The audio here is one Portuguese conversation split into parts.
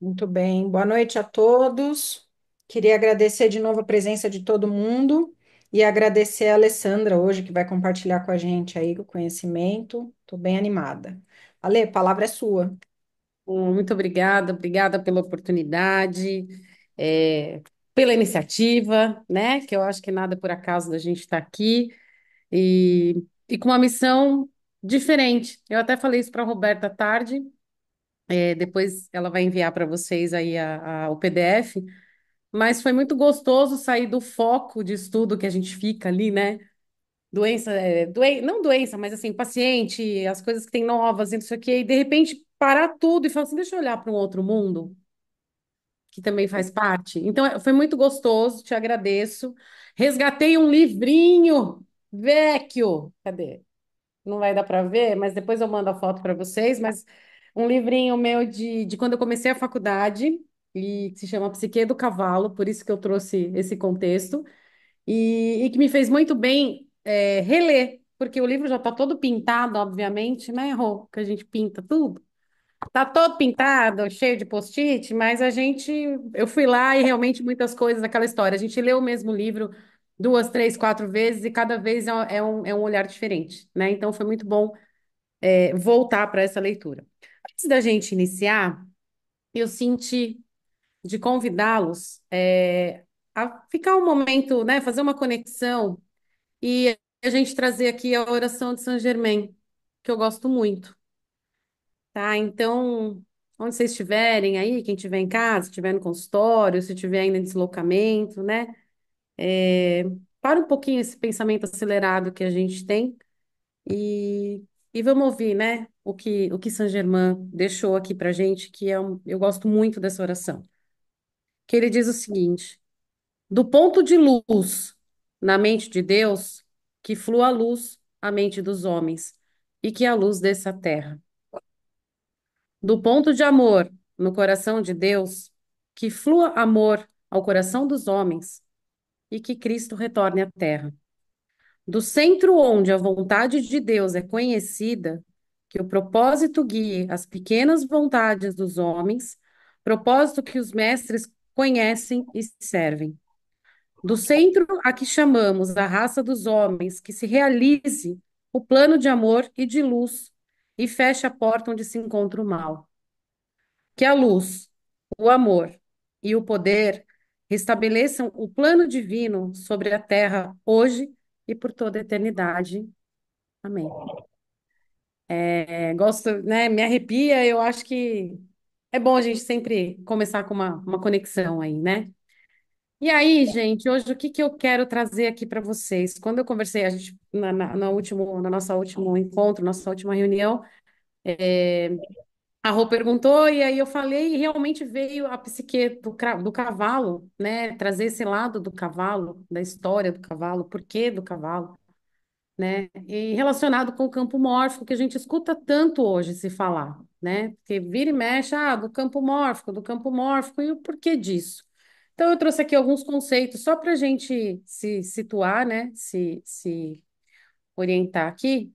Muito bem. Boa noite a todos. Queria agradecer de novo a presença de todo mundo e agradecer a Alessandra hoje, que vai compartilhar com a gente aí o conhecimento. Estou bem animada. Ale, a palavra é sua. Muito obrigada, obrigada pela oportunidade, é, pela iniciativa, né? Que eu acho que nada é por acaso da gente estar aqui e com uma missão diferente. Eu até falei isso para a Roberta à tarde, depois ela vai enviar para vocês aí o PDF, mas foi muito gostoso sair do foco de estudo que a gente fica ali, né? Doença, não doença, mas assim, paciente, as coisas que tem novas, e não sei o quê, e de repente parar tudo e falar assim, deixa eu olhar para um outro mundo, que também faz parte. Então, foi muito gostoso, te agradeço. Resgatei um livrinho vecchio. Cadê? Não vai dar para ver, mas depois eu mando a foto para vocês, mas um livrinho meu de quando eu comecei a faculdade, e que se chama Psique do Cavalo, por isso que eu trouxe esse contexto e que me fez muito bem reler, porque o livro já está todo pintado, obviamente, né, Rô? Que a gente pinta tudo. Tá todo pintado, cheio de post-it, mas eu fui lá e realmente muitas coisas daquela história. A gente lê o mesmo livro duas, três, quatro vezes e cada vez é um olhar diferente, né? Então foi muito bom voltar para essa leitura. Antes da gente iniciar, eu senti de convidá-los a ficar um momento, né, fazer uma conexão e a gente trazer aqui a oração de Saint Germain, que eu gosto muito, tá? Então, onde vocês estiverem aí, quem estiver em casa, se estiver no consultório, se estiver ainda em deslocamento, né? É, para um pouquinho esse pensamento acelerado que a gente tem e, e vamos ouvir, né? O que Saint Germain deixou aqui pra gente, eu gosto muito dessa oração. Que ele diz o seguinte: do ponto de luz na mente de Deus, que flua a luz à mente dos homens, e que a luz desça à terra. Do ponto de amor no coração de Deus, que flua amor ao coração dos homens, e que Cristo retorne à terra. Do centro onde a vontade de Deus é conhecida, que o propósito guie as pequenas vontades dos homens, propósito que os mestres conhecem e servem. Do centro a que chamamos a raça dos homens, que se realize o plano de amor e de luz e feche a porta onde se encontra o mal. Que a luz, o amor e o poder restabeleçam o plano divino sobre a terra hoje e por toda a eternidade. Amém. Gosto, né? Me arrepia, eu acho que é bom a gente sempre começar com uma conexão aí, né? E aí, gente, hoje o que que eu quero trazer aqui para vocês? Quando eu conversei, a gente, na nossa último encontro, nossa última reunião, a Rô perguntou, e aí eu falei, e realmente veio a psique do cavalo, né? Trazer esse lado do cavalo, da história do cavalo, porquê do cavalo, né? E relacionado com o campo mórfico, que a gente escuta tanto hoje se falar, né? Porque vira e mexe, do campo mórfico, e o porquê disso. Então, eu trouxe aqui alguns conceitos só para a gente se situar, né? Se orientar aqui.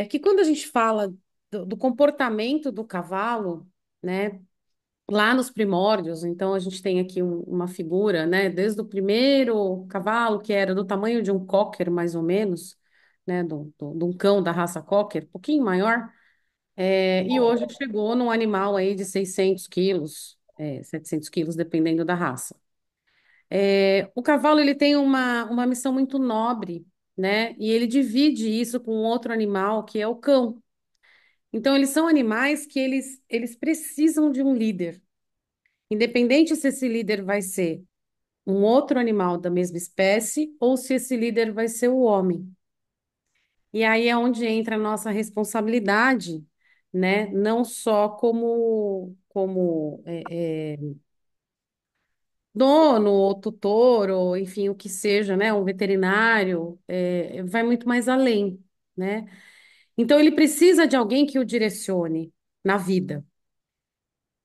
Que quando a gente fala do comportamento do cavalo, né? Lá nos primórdios, então a gente tem aqui uma figura, né? Desde o primeiro cavalo, que era do tamanho de um cocker, mais ou menos, né? De um cão da raça cocker, um pouquinho maior, e hoje chegou num animal aí de 600 quilos, 700 quilos, dependendo da raça. O cavalo ele tem uma missão muito nobre, né? E ele divide isso com outro animal, que é o cão. Então, eles são animais que eles precisam de um líder. Independente se esse líder vai ser um outro animal da mesma espécie ou se esse líder vai ser o homem. E aí é onde entra a nossa responsabilidade, né? Não só como dono ou tutor ou enfim o que seja, né? Um veterinário vai muito mais além, né? Então ele precisa de alguém que o direcione na vida.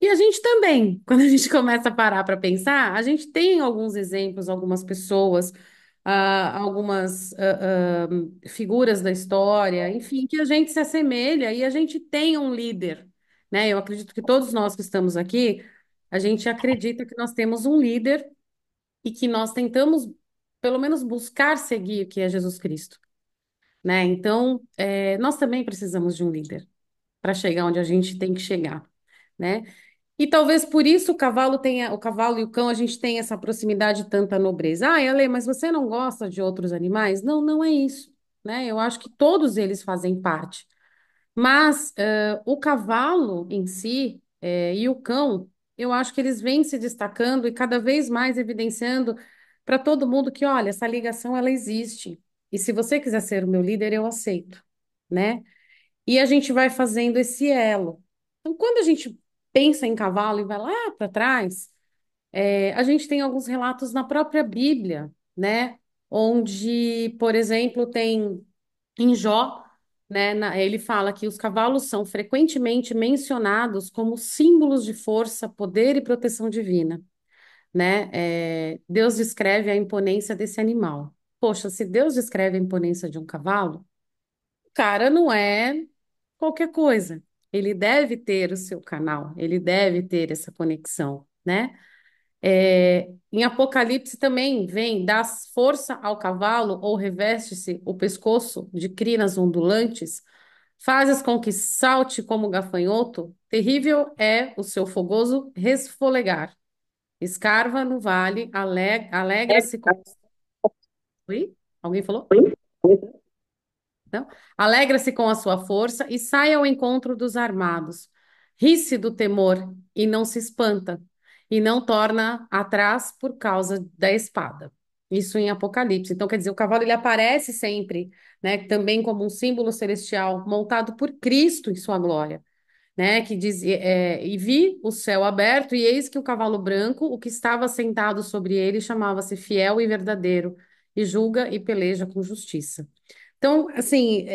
E a gente também, quando a gente começa a parar para pensar, a gente tem alguns exemplos, algumas pessoas, algumas figuras da história, enfim, que a gente se assemelha e a gente tem um líder, né? Eu acredito que todos nós que estamos aqui, a gente acredita que nós temos um líder e que nós tentamos, pelo menos, buscar seguir o que é Jesus Cristo, né? Então, nós também precisamos de um líder para chegar onde a gente tem que chegar, né? E talvez por isso o cavalo e o cão, a gente tem essa proximidade, tanta nobreza. Ah, Ale, mas você não gosta de outros animais? Não, não é isso, né? Eu acho que todos eles fazem parte. Mas o cavalo em si, e o cão, eu acho que eles vêm se destacando e cada vez mais evidenciando para todo mundo que, olha, essa ligação ela existe. E se você quiser ser o meu líder, eu aceito, né? E a gente vai fazendo esse elo. Então, quando a gente pensa em cavalo e vai lá para trás, a gente tem alguns relatos na própria Bíblia, né? Onde, por exemplo, tem em Jó, né, ele fala que os cavalos são frequentemente mencionados como símbolos de força, poder e proteção divina, né? Deus descreve a imponência desse animal. Poxa, se Deus descreve a imponência de um cavalo, o cara não é qualquer coisa. Ele deve ter o seu canal, ele deve ter essa conexão, né? Em Apocalipse também vem, dá força ao cavalo ou reveste-se o pescoço de crinas ondulantes, fazes com que salte como gafanhoto, terrível é o seu fogoso resfolegar. Escarva no vale, alegra-se com... Oi? Alguém falou? Não? Alegra-se com a sua força e sai ao encontro dos armados. Ri-se do temor e não se espanta, e não torna atrás por causa da espada. Isso em Apocalipse. Então, quer dizer, o cavalo ele aparece sempre, né, também como um símbolo celestial montado por Cristo em sua glória, né, que diz, e vi o céu aberto e eis que o cavalo branco, o que estava sentado sobre ele, chamava-se Fiel e Verdadeiro, e julga e peleja com justiça. Então, assim,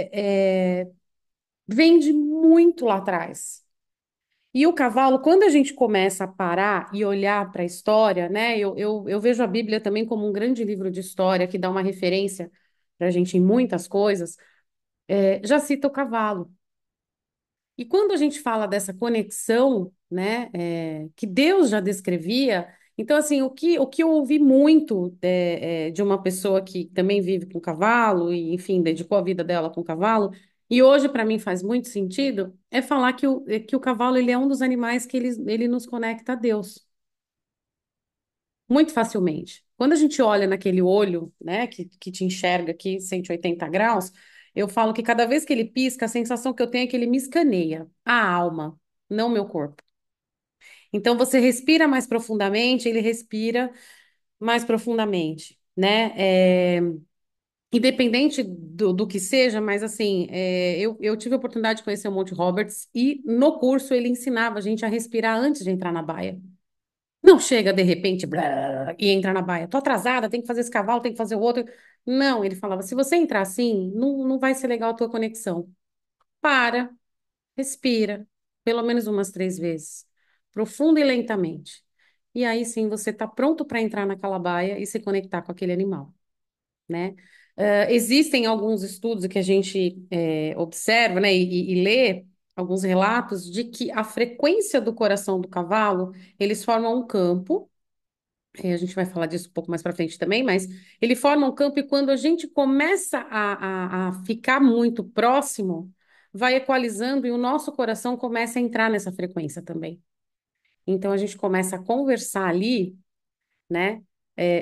vem de muito lá atrás. E o cavalo, quando a gente começa a parar e olhar para a história, né? Eu vejo a Bíblia também como um grande livro de história que dá uma referência para a gente em muitas coisas, já cita o cavalo. E quando a gente fala dessa conexão, né, que Deus já descrevia, então, assim, o que eu ouvi muito de uma pessoa que também vive com cavalo e, enfim, dedicou a vida dela com cavalo, e hoje para mim faz muito sentido, é falar que o cavalo ele é um dos animais que ele nos conecta a Deus muito facilmente. Quando a gente olha naquele olho, né, que te enxerga aqui 180 graus, eu falo que cada vez que ele pisca, a sensação que eu tenho é que ele me escaneia a alma, não o meu corpo. Então você respira mais profundamente, ele respira mais profundamente, né? Independente do que seja, mas assim, eu tive a oportunidade de conhecer o Monte Roberts e no curso ele ensinava a gente a respirar antes de entrar na baia. Não chega de repente blá, e entra na baia. Tô atrasada, tem que fazer esse cavalo, tem que fazer o outro. Não, ele falava: se você entrar assim, não vai ser legal a tua conexão. Para, respira, pelo menos umas 3 vezes, profunda e lentamente. E aí sim você está pronto para entrar naquela baia e se conectar com aquele animal, né? Existem alguns estudos que a gente observa, né, e lê alguns relatos de que a frequência do coração do cavalo, eles formam um campo. A gente vai falar disso um pouco mais para frente também, mas ele forma um campo e quando a gente começa a ficar muito próximo, vai equalizando e o nosso coração começa a entrar nessa frequência também. Então a gente começa a conversar ali, né,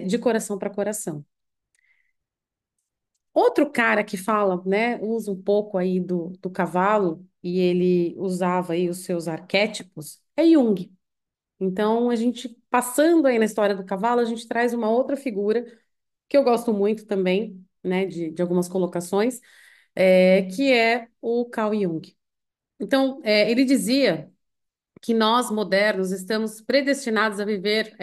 de coração para coração. Outro cara que fala, né, usa um pouco aí do cavalo e ele usava aí os seus arquétipos, é Jung. Então a gente passando aí na história do cavalo, a gente traz uma outra figura que eu gosto muito também, né, de algumas colocações, que é o Carl Jung. Então, ele dizia que nós, modernos, estamos predestinados a viver,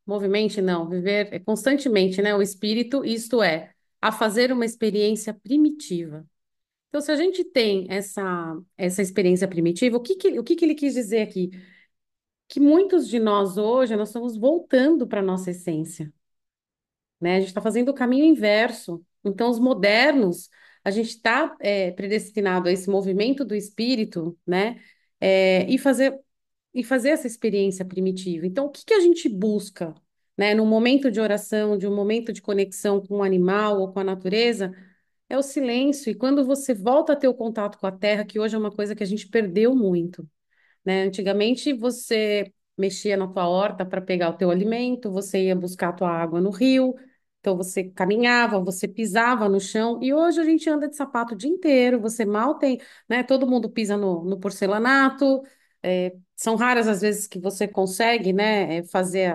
movimente, não, viver constantemente, né, o espírito, isto é, a fazer uma experiência primitiva. Então, se a gente tem essa experiência primitiva, o que que ele quis dizer aqui? Que muitos de nós hoje, nós estamos voltando para a nossa essência, né? A gente está fazendo o caminho inverso. Então, os modernos, a gente está predestinado a esse movimento do espírito, né? e fazer essa experiência primitiva. Então, o que que a gente busca, né, num momento de oração, de um momento de conexão com o animal ou com a natureza, é o silêncio. E quando você volta a ter o contato com a terra, que hoje é uma coisa que a gente perdeu muito, né? Antigamente você mexia na tua horta para pegar o teu alimento, você ia buscar a tua água no rio, então você caminhava, você pisava no chão, e hoje a gente anda de sapato o dia inteiro, você mal tem, né? Todo mundo pisa no porcelanato, são raras as vezes que você consegue, né, fazer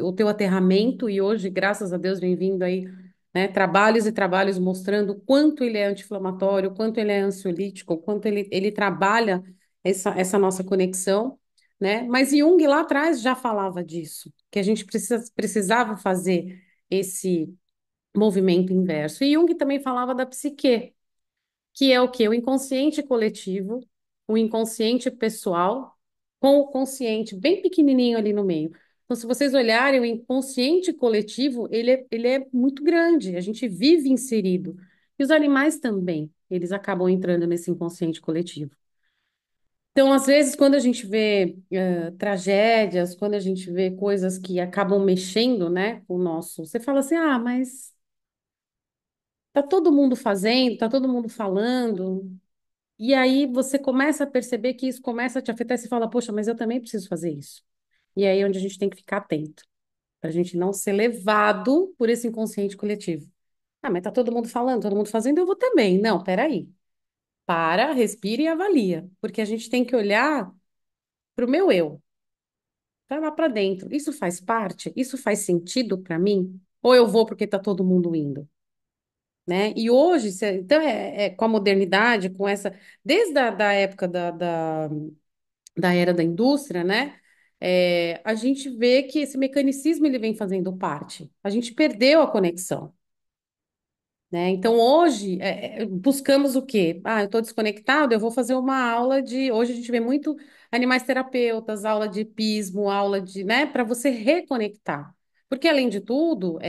o teu aterramento, e hoje, graças a Deus, vem vindo aí, né, trabalhos e trabalhos mostrando o quanto ele é anti-inflamatório, o quanto ele é ansiolítico, o quanto ele trabalha essa nossa conexão, né? Mas Jung lá atrás já falava disso, que a gente precisava fazer esse movimento inverso. E Jung também falava da psique, que é o quê? O inconsciente coletivo, o inconsciente pessoal, com o consciente bem pequenininho ali no meio. Então, se vocês olharem, o inconsciente coletivo, ele é muito grande, a gente vive inserido. E os animais também, eles acabam entrando nesse inconsciente coletivo. Então, às vezes, quando a gente vê tragédias, quando a gente vê coisas que acabam mexendo, né, com o nosso, você fala assim, ah, mas tá todo mundo fazendo, tá todo mundo falando, e aí você começa a perceber que isso começa a te afetar e você fala, poxa, mas eu também preciso fazer isso. E aí é onde a gente tem que ficar atento, para a gente não ser levado por esse inconsciente coletivo. Ah, mas tá todo mundo falando, todo mundo fazendo, eu vou também. Não, peraí. Para, respira e avalia, porque a gente tem que olhar para o meu eu. Vai lá para dentro. Isso faz parte? Isso faz sentido para mim? Ou eu vou porque tá todo mundo indo, né? E hoje, então, com a modernidade, com essa, desde da época da era da indústria, né? A gente vê que esse mecanicismo ele vem fazendo parte. A gente perdeu a conexão. Né? Então, hoje, buscamos o quê? Ah, eu estou desconectado, eu vou fazer uma aula de. Hoje a gente vê muito animais terapeutas, aula de hipismo, aula de, né, para você reconectar. Porque, além de tudo,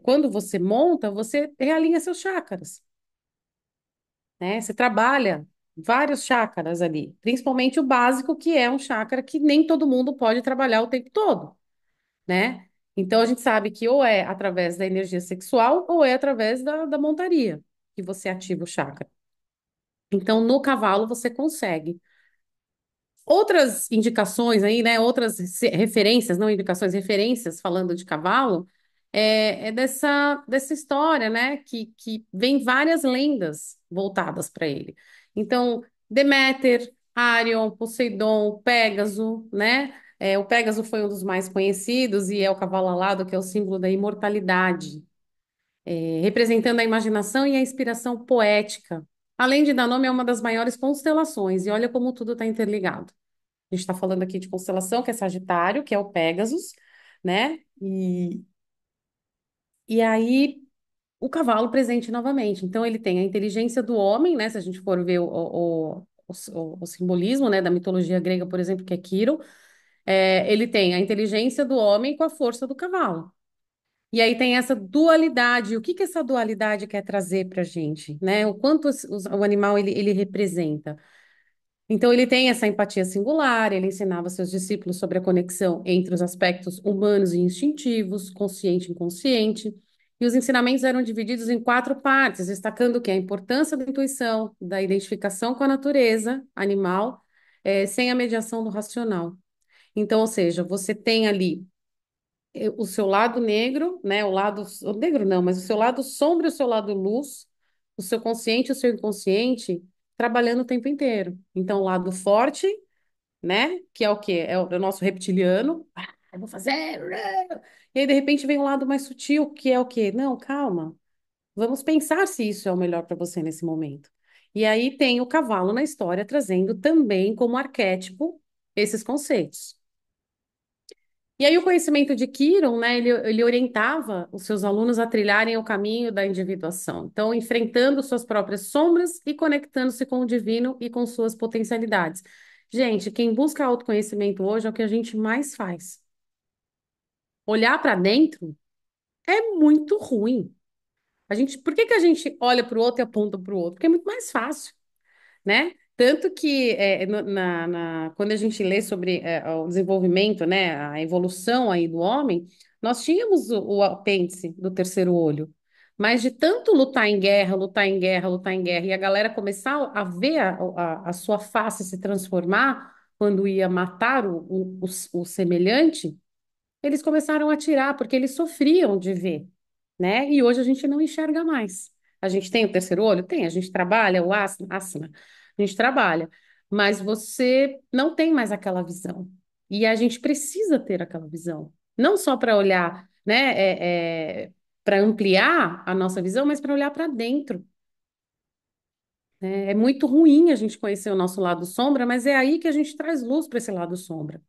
quando você monta, você realinha seus chakras, né? Você trabalha vários chakras ali, principalmente o básico, que é um chakra que nem todo mundo pode trabalhar o tempo todo, né? Então a gente sabe que ou é através da energia sexual ou é através da montaria que você ativa o chakra. Então no cavalo você consegue. Outras indicações aí, né? Outras referências, não indicações, referências falando de cavalo, é dessa história, né? Que vem várias lendas voltadas para ele. Então, Deméter, Arion, Poseidon, Pégaso, né? O Pégaso foi um dos mais conhecidos e é o cavalo alado, que é o símbolo da imortalidade, representando a imaginação e a inspiração poética. Além de dar nome a uma das maiores constelações, e olha como tudo está interligado. A gente está falando aqui de constelação, que é Sagitário, que é o Pégasus, né? E aí o cavalo presente novamente. Então ele tem a inteligência do homem, né? Se a gente for ver o simbolismo, né, da mitologia grega, por exemplo, que é Quirón, ele tem a inteligência do homem com a força do cavalo. E aí tem essa dualidade. O que que essa dualidade quer trazer para a gente, né? O quanto o animal ele representa. Então, ele tem essa empatia singular, ele ensinava seus discípulos sobre a conexão entre os aspectos humanos e instintivos, consciente e inconsciente, e os ensinamentos eram divididos em quatro partes, destacando que a importância da intuição, da identificação com a natureza animal, sem a mediação do racional. Então, ou seja, você tem ali o seu lado negro, né, o negro não, mas o seu lado sombra e o seu lado luz, o seu consciente e o seu inconsciente trabalhando o tempo inteiro. Então, o lado forte, né, que é o quê? É o nosso reptiliano. Ah, eu vou fazer. E aí, de repente, vem um lado mais sutil, que é o quê? Não, calma. Vamos pensar se isso é o melhor para você nesse momento. E aí tem o cavalo na história trazendo também como arquétipo esses conceitos. E aí o conhecimento de Kiron, né, ele orientava os seus alunos a trilharem o caminho da individuação. Então, enfrentando suas próprias sombras e conectando-se com o divino e com suas potencialidades. Gente, quem busca autoconhecimento hoje é o que a gente mais faz. Olhar para dentro é muito ruim. Por que que a gente olha para o outro e aponta para o outro? Porque é muito mais fácil, né? Tanto que quando a gente lê sobre o desenvolvimento, né, a evolução aí do homem, nós tínhamos o apêndice do terceiro olho. Mas de tanto lutar em guerra, lutar em guerra, lutar em guerra, e a galera começar a ver a sua face se transformar quando ia matar o semelhante, eles começaram a tirar, porque eles sofriam de ver, né? E hoje a gente não enxerga mais. A gente tem o terceiro olho? Tem, a gente trabalha o asma, a gente trabalha, mas você não tem mais aquela visão. E a gente precisa ter aquela visão, não só para olhar, né, para ampliar a nossa visão, mas para olhar para dentro. Né? É muito ruim a gente conhecer o nosso lado sombra, mas é aí que a gente traz luz para esse lado sombra.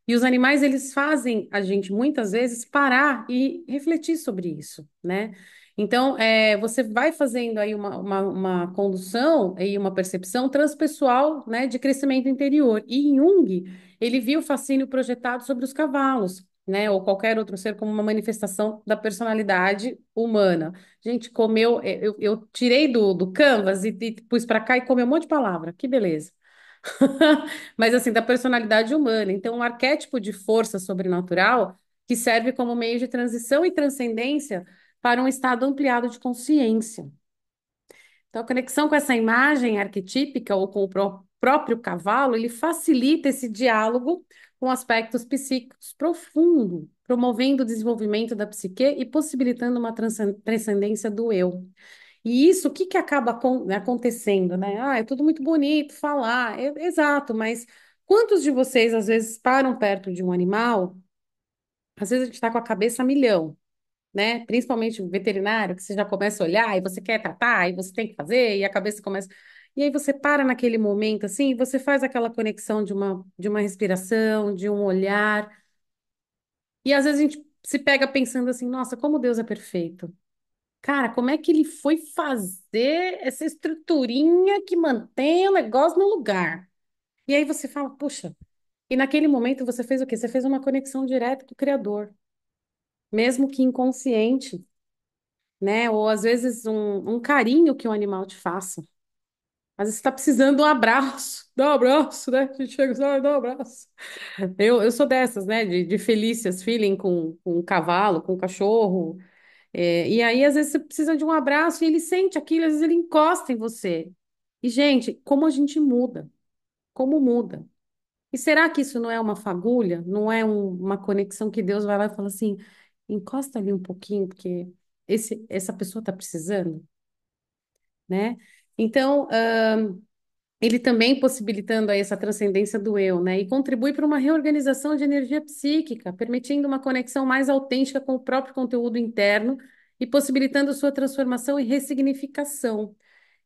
E os animais, eles fazem a gente, muitas vezes, parar e refletir sobre isso, né? Então, você vai fazendo aí uma condução e uma percepção transpessoal, né, de crescimento interior. E Jung, ele viu o fascínio projetado sobre os cavalos, né, ou qualquer outro ser como uma manifestação da personalidade humana. Gente, comeu, eu tirei do Canvas e pus para cá e comeu um monte de palavra. Que beleza. Mas assim, da personalidade humana. Então, um arquétipo de força sobrenatural que serve como meio de transição e transcendência para um estado ampliado de consciência. Então, a conexão com essa imagem arquetípica ou com o próprio cavalo, ele facilita esse diálogo com aspectos psíquicos profundos, promovendo o desenvolvimento da psique e possibilitando uma transcendência do eu. E isso, o que que acaba acontecendo, né? Ah, é tudo muito bonito falar, exato, mas quantos de vocês às vezes param perto de um animal? Às vezes a gente está com a cabeça a milhão, né? Principalmente o veterinário, que você já começa a olhar e você quer tratar, e você tem que fazer, e a cabeça começa. E aí você para naquele momento assim, e você faz aquela conexão de uma respiração, de um olhar, e às vezes a gente se pega pensando assim, nossa, como Deus é perfeito. Cara, como é que ele foi fazer essa estruturinha que mantém o negócio no lugar? E aí você fala, puxa, e naquele momento você fez o quê? Você fez uma conexão direta com o Criador, mesmo que inconsciente, né? Ou às vezes um carinho que um animal te faça. Às vezes você está precisando de um abraço, dá um abraço, né? A gente chega e dá um abraço. Eu sou dessas, né? De Felícias, feeling com um cavalo, com um cachorro. E aí, às vezes, você precisa de um abraço e ele sente aquilo, às vezes ele encosta em você. E, gente, como a gente muda? Como muda? E será que isso não é uma fagulha? Não é uma conexão que Deus vai lá e fala assim: encosta ali um pouquinho, porque essa pessoa está precisando, né? Então, ele também possibilitando aí essa transcendência do eu, né? E contribui para uma reorganização de energia psíquica, permitindo uma conexão mais autêntica com o próprio conteúdo interno e possibilitando sua transformação e ressignificação.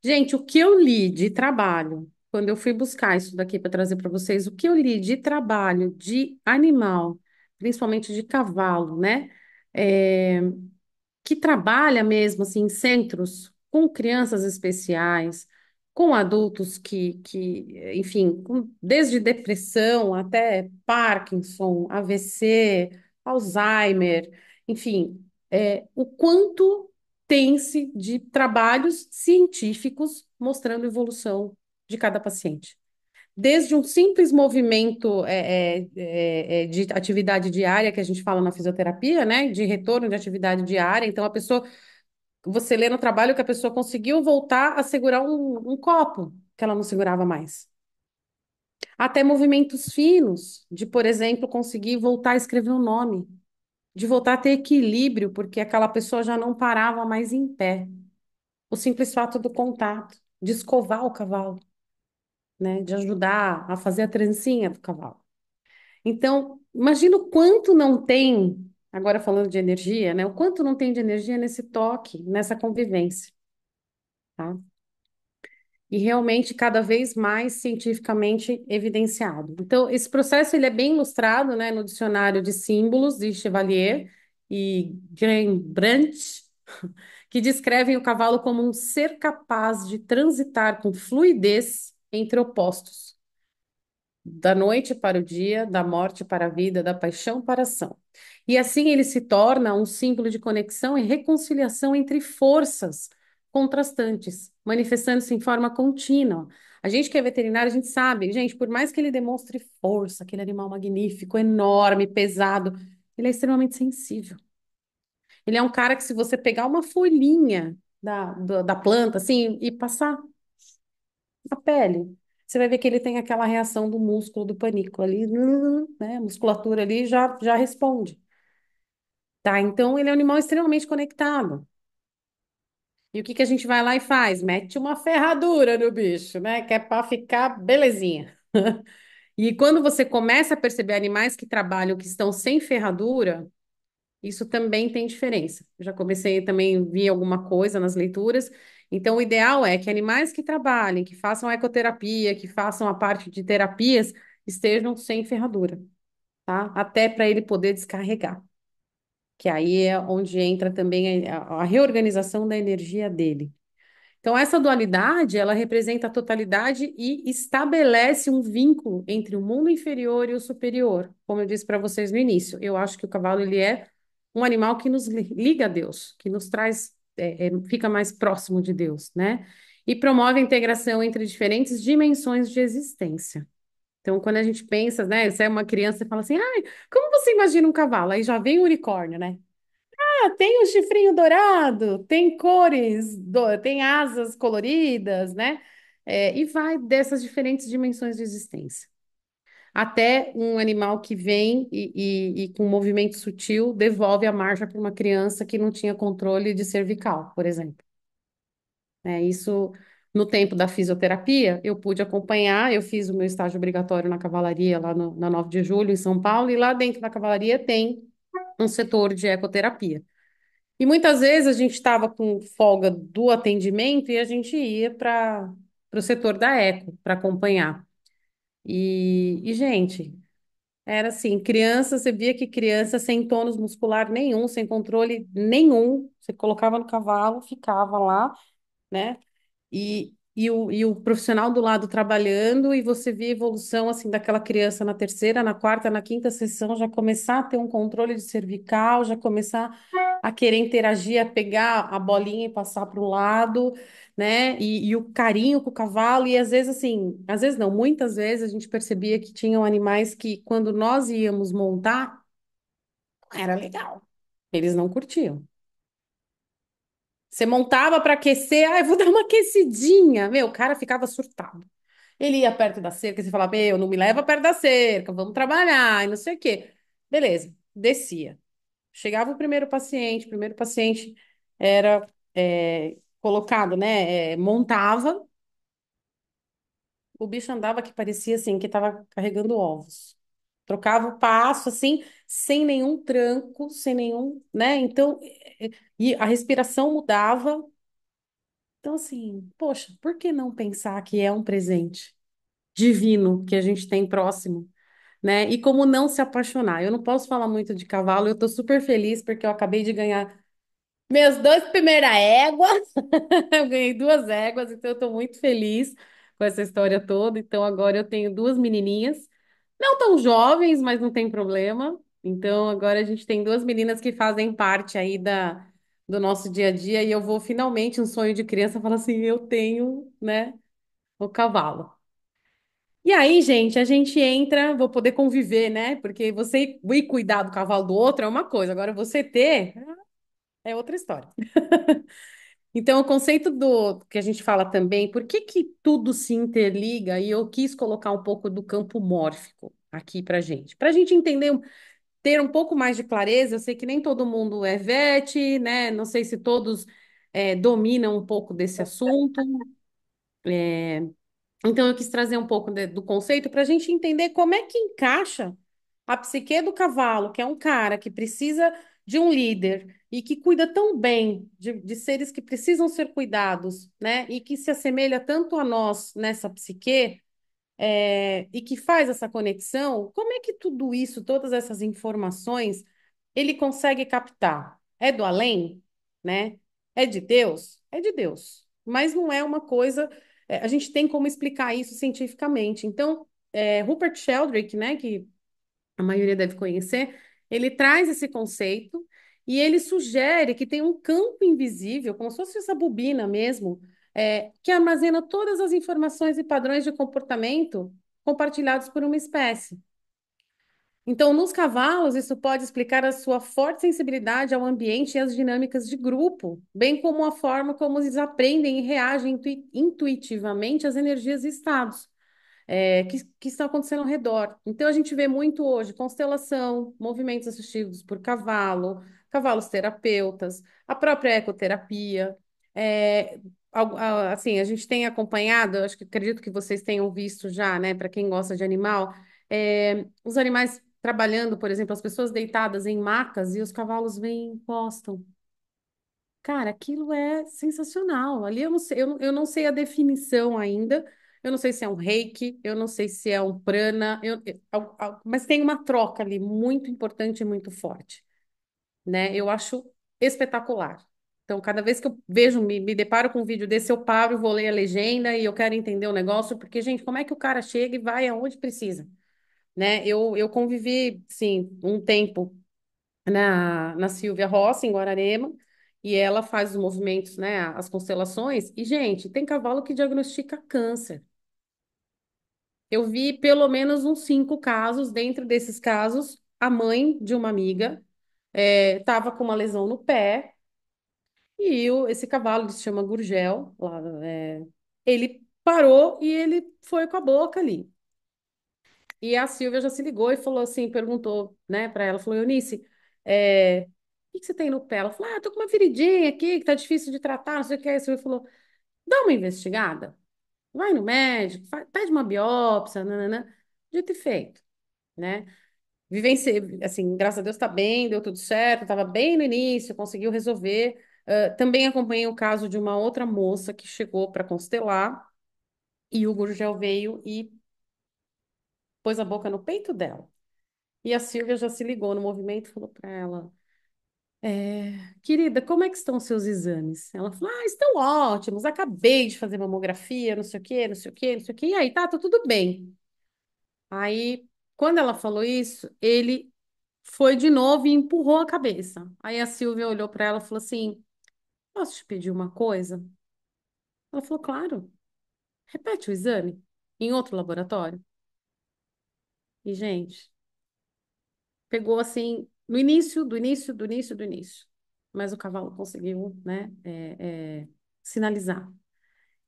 Gente, o que eu li de trabalho, quando eu fui buscar isso daqui para trazer para vocês, o que eu li de trabalho de animal, principalmente de cavalo, né? É, que trabalha mesmo assim em centros com crianças especiais, com adultos enfim, desde depressão até Parkinson, AVC, Alzheimer, enfim, o quanto tem-se de trabalhos científicos mostrando a evolução de cada paciente. Desde um simples movimento de atividade diária, que a gente fala na fisioterapia, né? De retorno de atividade diária. Então, a pessoa, você lê no trabalho que a pessoa conseguiu voltar a segurar um copo que ela não segurava mais. Até movimentos finos, de, por exemplo, conseguir voltar a escrever um nome, de voltar a ter equilíbrio, porque aquela pessoa já não parava mais em pé. O simples fato do contato, de escovar o cavalo, né? De ajudar a fazer a trancinha do cavalo. Então, imagina o quanto não tem, agora falando de energia, né? O quanto não tem de energia nesse toque, nessa convivência, tá? E realmente cada vez mais cientificamente evidenciado. Então, esse processo ele é bem ilustrado, né, no dicionário de símbolos de Chevalier e Granbrandt, que descrevem o cavalo como um ser capaz de transitar com fluidez entre opostos da noite para o dia, da morte para a vida, da paixão para a ação. E assim ele se torna um símbolo de conexão e reconciliação entre forças, contrastantes, manifestando-se em forma contínua. A gente que é veterinário, a gente sabe, gente, por mais que ele demonstre força, aquele animal magnífico, enorme, pesado, ele é extremamente sensível. Ele é um cara que, se você pegar uma folhinha da planta, assim, e passar na pele, você vai ver que ele tem aquela reação do músculo do panículo ali, né? A musculatura ali já responde, tá? Então, ele é um animal extremamente conectado. E o que que a gente vai lá e faz? Mete uma ferradura no bicho, né? Que é para ficar belezinha. E quando você começa a perceber animais que trabalham, que estão sem ferradura, isso também tem diferença. Eu já comecei também a ver alguma coisa nas leituras. Então, o ideal é que animais que trabalhem, que façam ecoterapia, que façam a parte de terapias, estejam sem ferradura, tá? Até para ele poder descarregar, que aí é onde entra também a reorganização da energia dele. Então, essa dualidade, ela representa a totalidade e estabelece um vínculo entre o mundo inferior e o superior. Como eu disse para vocês no início, eu acho que o cavalo ele é um animal que nos liga a Deus, que nos traz, fica mais próximo de Deus, né? E promove a integração entre diferentes dimensões de existência. Então, quando a gente pensa, né, você é uma criança e fala assim, ai, como você imagina um cavalo? Aí já vem o unicórnio, né? Ah, tem o chifrinho dourado, tem cores, tem asas coloridas, né? E vai dessas diferentes dimensões de existência. Até um animal que vem e com um movimento sutil devolve a marcha para uma criança que não tinha controle de cervical, por exemplo. Isso no tempo da fisioterapia, eu pude acompanhar, eu fiz o meu estágio obrigatório na cavalaria lá na 9 de julho, em São Paulo, e lá dentro da cavalaria tem um setor de ecoterapia. E muitas vezes a gente estava com folga do atendimento e a gente ia para o setor da eco para acompanhar. Gente, era assim, criança, você via que criança sem tônus muscular nenhum, sem controle nenhum, você colocava no cavalo, ficava lá, né? E o profissional do lado trabalhando, e você via a evolução assim daquela criança na terceira, na quarta, na quinta sessão, já começar a ter um controle de cervical, já começar a querer interagir, a pegar a bolinha e passar para o lado, né? E o carinho com o cavalo, e às vezes assim, às vezes não, muitas vezes a gente percebia que tinham animais que, quando nós íamos montar, era legal. Eles não curtiam. Você montava para aquecer, ah, eu vou dar uma aquecidinha. Meu, o cara ficava surtado. Ele ia perto da cerca e você falava, meu, não me leva perto da cerca, vamos trabalhar e não sei o quê. Beleza, descia. Chegava o primeiro paciente era colocado, né? Montava, o bicho andava que parecia assim, que estava carregando ovos. Trocava o passo assim, sem nenhum tranco, sem nenhum, né? Então, e a respiração mudava. Então, assim, poxa, por que não pensar que é um presente divino que a gente tem próximo, né? E como não se apaixonar? Eu não posso falar muito de cavalo, eu tô super feliz porque eu acabei de ganhar meus dois primeiras éguas. Eu ganhei duas éguas, então eu tô muito feliz com essa história toda. Então agora eu tenho duas menininhas, não tão jovens, mas não tem problema. Então agora a gente tem duas meninas que fazem parte aí do nosso dia a dia, e eu vou finalmente, um sonho de criança, falar assim, eu tenho, né, o cavalo. E aí, gente, a gente entra, vou poder conviver, né? Porque você ir cuidar do cavalo do outro é uma coisa, agora você ter é outra história. Então, o conceito do que a gente fala também, por que que tudo se interliga? E eu quis colocar um pouco do campo mórfico aqui para gente entender, ter um pouco mais de clareza. Eu sei que nem todo mundo é vet, né? Não sei se todos dominam um pouco desse assunto. Então, eu quis trazer um pouco do conceito para a gente entender como é que encaixa a psique do cavalo, que é um cara que precisa de um líder e que cuida tão bem de seres que precisam ser cuidados, né? E que se assemelha tanto a nós nessa psique, e que faz essa conexão. Como é que tudo isso, todas essas informações, ele consegue captar? É do além, né? É de Deus? É de Deus. Mas não é uma coisa. A gente tem como explicar isso cientificamente. Então, Rupert Sheldrake, né, que a maioria deve conhecer, ele traz esse conceito E ele sugere que tem um campo invisível, como se fosse essa bobina mesmo, que armazena todas as informações e padrões de comportamento compartilhados por uma espécie. Então, nos cavalos, isso pode explicar a sua forte sensibilidade ao ambiente e às dinâmicas de grupo, bem como a forma como eles aprendem e reagem intuitivamente às energias e estados que estão acontecendo ao redor. Então, a gente vê muito hoje constelação, movimentos assistidos por cavalo, cavalos terapeutas, a própria ecoterapia. É, assim, a gente tem acompanhado, acho que acredito que vocês tenham visto já, né, para quem gosta de animal, os animais trabalhando, por exemplo, as pessoas deitadas em macas e os cavalos vêm e encostam. Cara, aquilo é sensacional. Ali eu não sei, eu não sei a definição ainda. Eu não sei se é um reiki, eu não sei se é um prana, mas tem uma troca ali muito importante e muito forte, né? Eu acho espetacular. Então, cada vez que eu vejo, me deparo com um vídeo desse, eu paro, vou ler a legenda e eu quero entender o negócio, porque, gente, como é que o cara chega e vai aonde precisa, né? Eu convivi, sim, um tempo na Silvia Rossi, em Guararema, e ela faz os movimentos, né, as constelações, e, gente, tem cavalo que diagnostica câncer. Eu vi pelo menos uns 5 casos, dentro desses casos, a mãe de uma amiga estava com uma lesão no pé, e esse cavalo, ele se chama Gurgel, lá, ele parou e ele foi com a boca ali. E a Silvia já se ligou e falou assim, perguntou, né, para ela, falou, Eunice, o que que você tem no pé? Ela falou, tô com uma feridinha aqui que tá difícil de tratar, não sei o que. A Silvia falou, dá uma investigada, vai no médico, pede uma biópsia, nananã. Dito e feito, né? Vivenciei, assim, graças a Deus tá bem, deu tudo certo, tava bem no início, conseguiu resolver. Também acompanhei o caso de uma outra moça que chegou para constelar e o Gurgel veio e pôs a boca no peito dela. E a Silvia já se ligou no movimento e falou para ela: querida, como é que estão os seus exames? Ela falou: estão ótimos, acabei de fazer mamografia, não sei o quê, não sei o quê, não sei o quê. E aí, tá tudo bem. Aí, quando ela falou isso, ele foi de novo e empurrou a cabeça. Aí a Silvia olhou para ela e falou assim: posso te pedir uma coisa? Ela falou: claro, repete o exame em outro laboratório. E, gente, pegou assim, no início, do início, do início, do início. Mas o cavalo conseguiu, né, sinalizar.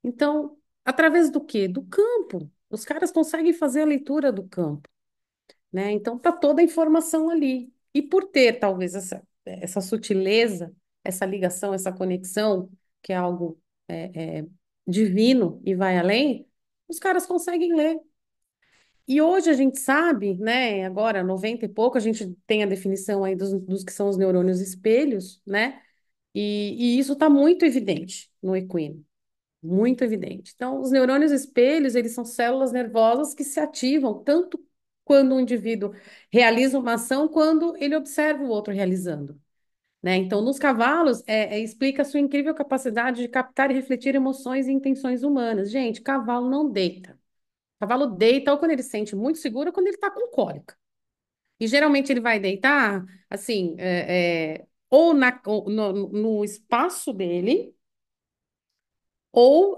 Então, através do quê? Do campo. Os caras conseguem fazer a leitura do campo, né? Então, tá toda a informação ali. E por ter, talvez, essa sutileza, essa ligação, essa conexão, que é algo divino e vai além, os caras conseguem ler. E hoje a gente sabe, né? Agora, 90 e pouco, a gente tem a definição aí dos que são os neurônios espelhos, né? E isso está muito evidente no equino, muito evidente. Então, os neurônios espelhos, eles são células nervosas que se ativam tanto quando um indivíduo realiza uma ação, quando ele observa o outro realizando, né? Então, nos cavalos, explica a sua incrível capacidade de captar e refletir emoções e intenções humanas. Gente, cavalo não deita. Cavalo deita ou quando ele se sente muito seguro ou quando ele está com cólica. E geralmente ele vai deitar, assim, ou ou no espaço dele, ou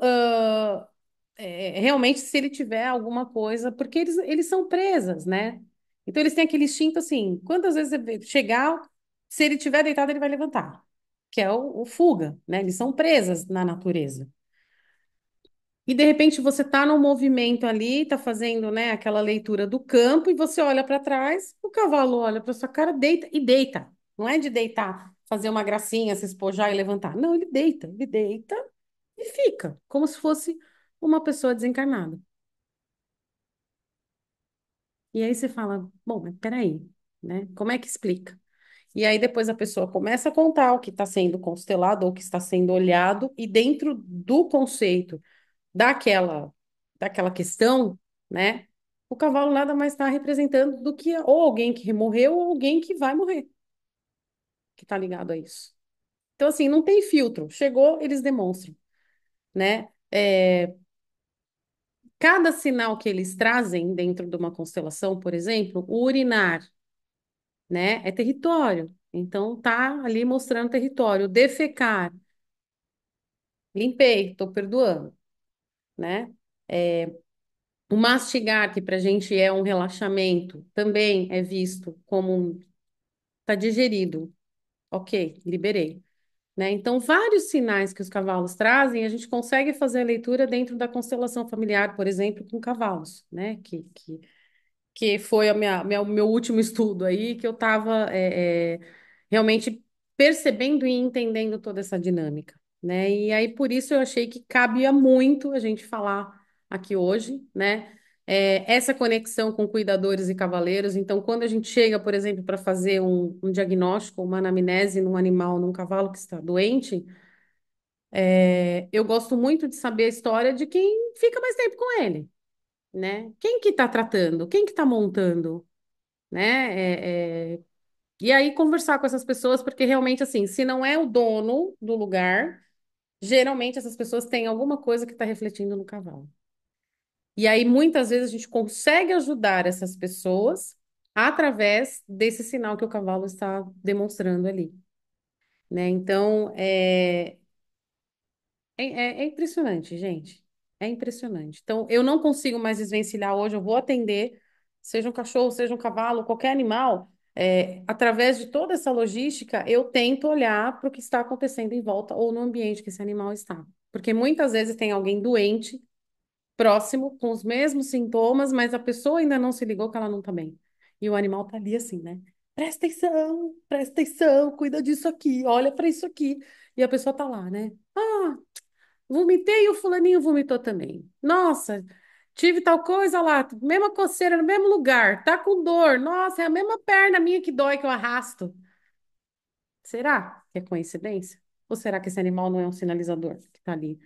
realmente se ele tiver alguma coisa, porque eles são presas, né? Então eles têm aquele instinto assim, quantas vezes chegar, se ele tiver deitado, ele vai levantar, que é o fuga, né? Eles são presas na natureza. E de repente você está num movimento ali, está fazendo, né, aquela leitura do campo e você olha para trás, o cavalo olha para sua cara, deita e deita. Não é de deitar, fazer uma gracinha, se espojar e levantar. Não, ele deita e fica, como se fosse uma pessoa desencarnada. E aí você fala, bom, mas peraí, né? Como é que explica? E aí depois a pessoa começa a contar o que está sendo constelado ou o que está sendo olhado, e dentro do conceito daquela, daquela questão, né? O cavalo nada mais está representando do que ou alguém que morreu ou alguém que vai morrer, que está ligado a isso. Então, assim, não tem filtro. Chegou, eles demonstram, né? Cada sinal que eles trazem dentro de uma constelação, por exemplo, o urinar, né? É território. Então tá ali mostrando território. Defecar, limpei, tô perdoando, né? O mastigar, que pra gente é um relaxamento, também é visto como tá digerido. Ok, liberei. Né? Então, vários sinais que os cavalos trazem, a gente consegue fazer a leitura dentro da constelação familiar, por exemplo, com cavalos, né? Que foi o meu último estudo aí, que eu estava realmente percebendo e entendendo toda essa dinâmica, né? E aí, por isso, eu achei que cabia muito a gente falar aqui hoje, né? Essa conexão com cuidadores e cavaleiros. Então, quando a gente chega, por exemplo, para fazer um diagnóstico, uma anamnese num animal, num cavalo que está doente, eu gosto muito de saber a história de quem fica mais tempo com ele, né? Quem que está tratando? Quem que está montando? Né? E aí conversar com essas pessoas, porque realmente, assim, se não é o dono do lugar, geralmente essas pessoas têm alguma coisa que está refletindo no cavalo. E aí, muitas vezes, a gente consegue ajudar essas pessoas através desse sinal que o cavalo está demonstrando ali, né? Então, é impressionante, gente. É impressionante. Então, eu não consigo mais desvencilhar hoje. Eu vou atender, seja um cachorro, seja um cavalo, qualquer animal. Através de toda essa logística, eu tento olhar para o que está acontecendo em volta ou no ambiente que esse animal está. Porque muitas vezes tem alguém doente, próximo, com os mesmos sintomas, mas a pessoa ainda não se ligou que ela não está bem. E o animal está ali assim, né? Presta atenção, cuida disso aqui, olha para isso aqui. E a pessoa está lá, né? Ah, vomitei e o fulaninho vomitou também. Nossa, tive tal coisa lá, mesma coceira no mesmo lugar, tá com dor. Nossa, é a mesma perna minha que dói que eu arrasto. Será que é coincidência? Ou será que esse animal não é um sinalizador que tá ali?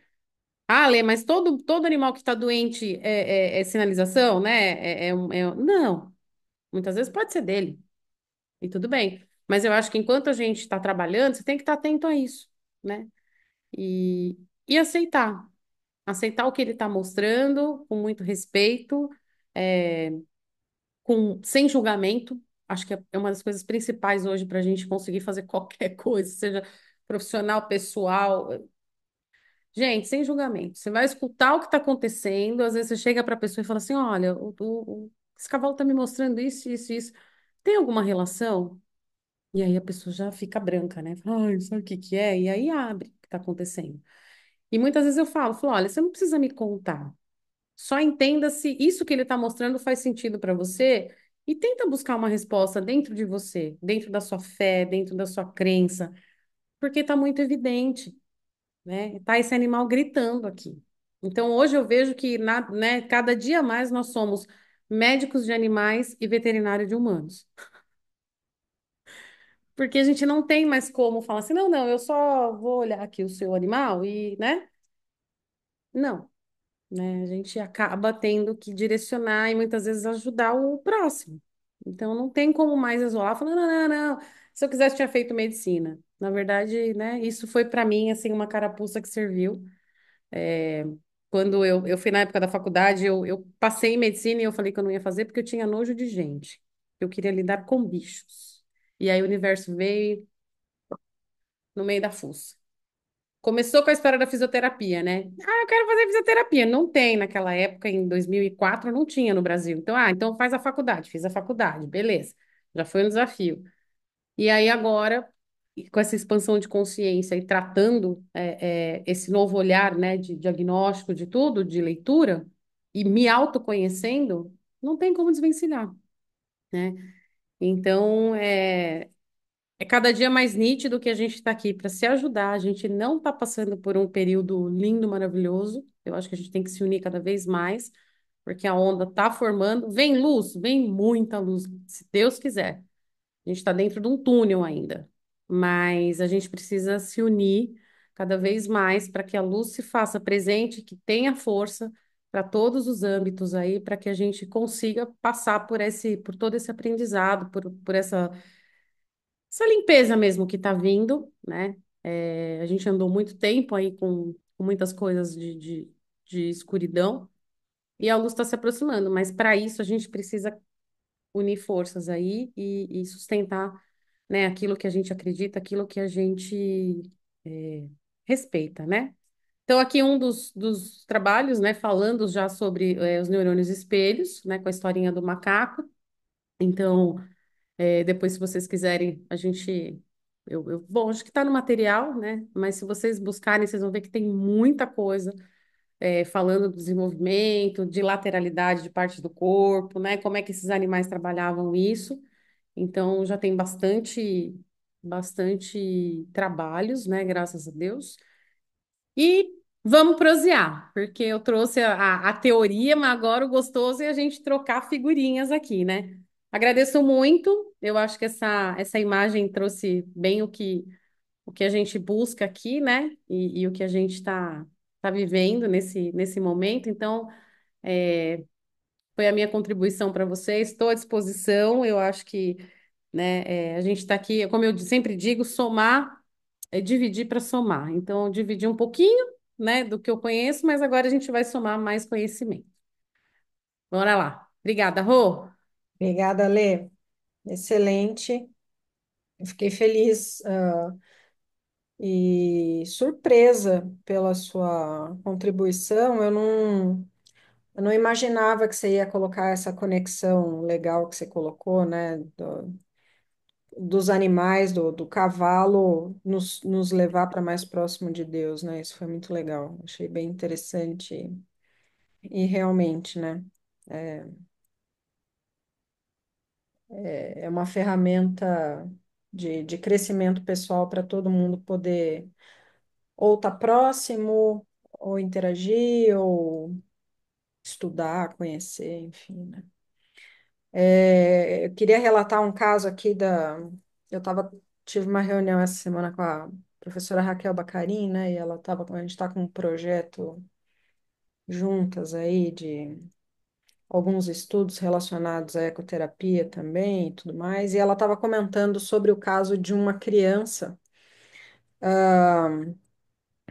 Ah, Lê, mas todo animal que está doente é sinalização, né? Não, muitas vezes pode ser dele, e tudo bem. Mas eu acho que enquanto a gente está trabalhando, você tem que estar atento a isso, né? E aceitar. Aceitar o que ele está mostrando com muito respeito, é, sem julgamento. Acho que é uma das coisas principais hoje para a gente conseguir fazer qualquer coisa, seja profissional, pessoal. Gente, sem julgamento. Você vai escutar o que está acontecendo. Às vezes você chega para a pessoa e fala assim: olha, esse cavalo está me mostrando isso, isso, isso. Tem alguma relação? E aí a pessoa já fica branca, né? Fala, ai, sabe o que que é? E aí abre o que está acontecendo. E muitas vezes eu falo, olha, você não precisa me contar. Só entenda se isso que ele está mostrando faz sentido para você e tenta buscar uma resposta dentro de você, dentro da sua fé, dentro da sua crença, porque está muito evidente, né? Tá esse animal gritando aqui. Então, hoje eu vejo que, né, cada dia mais nós somos médicos de animais e veterinário de humanos. Porque a gente não tem mais como falar assim, não, não, eu só vou olhar aqui o seu animal e, né? Não. Né? A gente acaba tendo que direcionar e muitas vezes ajudar o próximo. Então não tem como mais isolar, falando, não, não, não. Se eu quisesse, tinha feito medicina. Na verdade, né, isso foi para mim assim uma carapuça que serviu. É, quando eu fui na época da faculdade, eu passei em medicina e eu falei que eu não ia fazer porque eu tinha nojo de gente. Eu queria lidar com bichos. E aí o universo veio no meio da fuça. Começou com a história da fisioterapia, né? Ah, eu quero fazer fisioterapia. Não tem naquela época, em 2004, não tinha no Brasil. Então, então faz a faculdade. Fiz a faculdade, beleza. Já foi um desafio. E aí agora, e com essa expansão de consciência e tratando esse novo olhar, né, de diagnóstico de tudo, de leitura, e me autoconhecendo, não tem como desvencilhar, né? Então, é cada dia mais nítido que a gente está aqui para se ajudar. A gente não está passando por um período lindo, maravilhoso. Eu acho que a gente tem que se unir cada vez mais, porque a onda está formando. Vem luz, vem muita luz, se Deus quiser. A gente está dentro de um túnel ainda, mas a gente precisa se unir cada vez mais para que a luz se faça presente, que tenha força para todos os âmbitos aí, para que a gente consiga passar por todo esse aprendizado, por essa limpeza mesmo que está vindo, né? A gente andou muito tempo aí com muitas coisas de escuridão e a luz está se aproximando, mas para isso a gente precisa unir forças aí e sustentar né, aquilo que a gente acredita, aquilo que a gente é, respeita, né? Então, aqui um dos trabalhos, né, falando já sobre os neurônios espelhos, né, com a historinha do macaco. Então, depois, se vocês quiserem, bom, acho que está no material, né? Mas se vocês buscarem, vocês vão ver que tem muita coisa falando do desenvolvimento, de lateralidade de parte do corpo, né? Como é que esses animais trabalhavam isso. Então, já tem bastante trabalhos, né? Graças a Deus. E vamos prosear, porque eu trouxe a teoria, mas agora o gostoso é a gente trocar figurinhas aqui, né? Agradeço muito. Eu acho que essa imagem trouxe bem o que a gente busca aqui, né? E o que a gente tá vivendo nesse momento. Então, é, foi a minha contribuição para vocês. Estou à disposição. Eu acho que, né, a gente está aqui, como eu sempre digo, somar é dividir para somar. Então, eu dividi um pouquinho, né, do que eu conheço, mas agora a gente vai somar mais conhecimento. Bora lá. Obrigada, Rô. Obrigada, Lê. Excelente. Eu fiquei feliz, e surpresa pela sua contribuição. Eu não imaginava que você ia colocar essa conexão legal que você colocou, né? Dos animais, do cavalo, nos levar para mais próximo de Deus, né? Isso foi muito legal. Achei bem interessante. E realmente, né? É uma ferramenta de crescimento pessoal para todo mundo poder ou estar próximo, ou interagir, ou estudar, conhecer, enfim, né? Eu queria relatar um caso aqui tive uma reunião essa semana com a professora Raquel Bacarin, né? E a gente está com um projeto juntas aí de alguns estudos relacionados à ecoterapia também e tudo mais. E ela estava comentando sobre o caso de uma criança.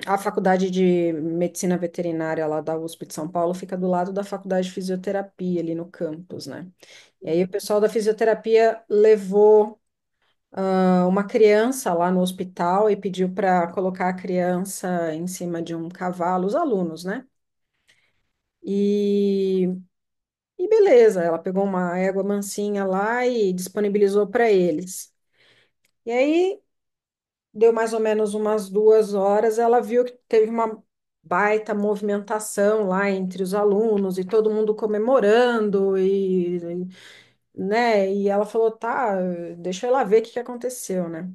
A Faculdade de Medicina Veterinária lá da USP de São Paulo fica do lado da Faculdade de Fisioterapia, ali no campus, né? E aí o pessoal da fisioterapia levou uma criança lá no hospital e pediu para colocar a criança em cima de um cavalo, os alunos, né? E, e beleza, ela pegou uma égua mansinha lá e disponibilizou para eles. E aí deu mais ou menos umas 2 horas, ela viu que teve uma baita movimentação lá entre os alunos e todo mundo comemorando né? E ela falou, tá, deixa eu ir lá ver o que que aconteceu, né?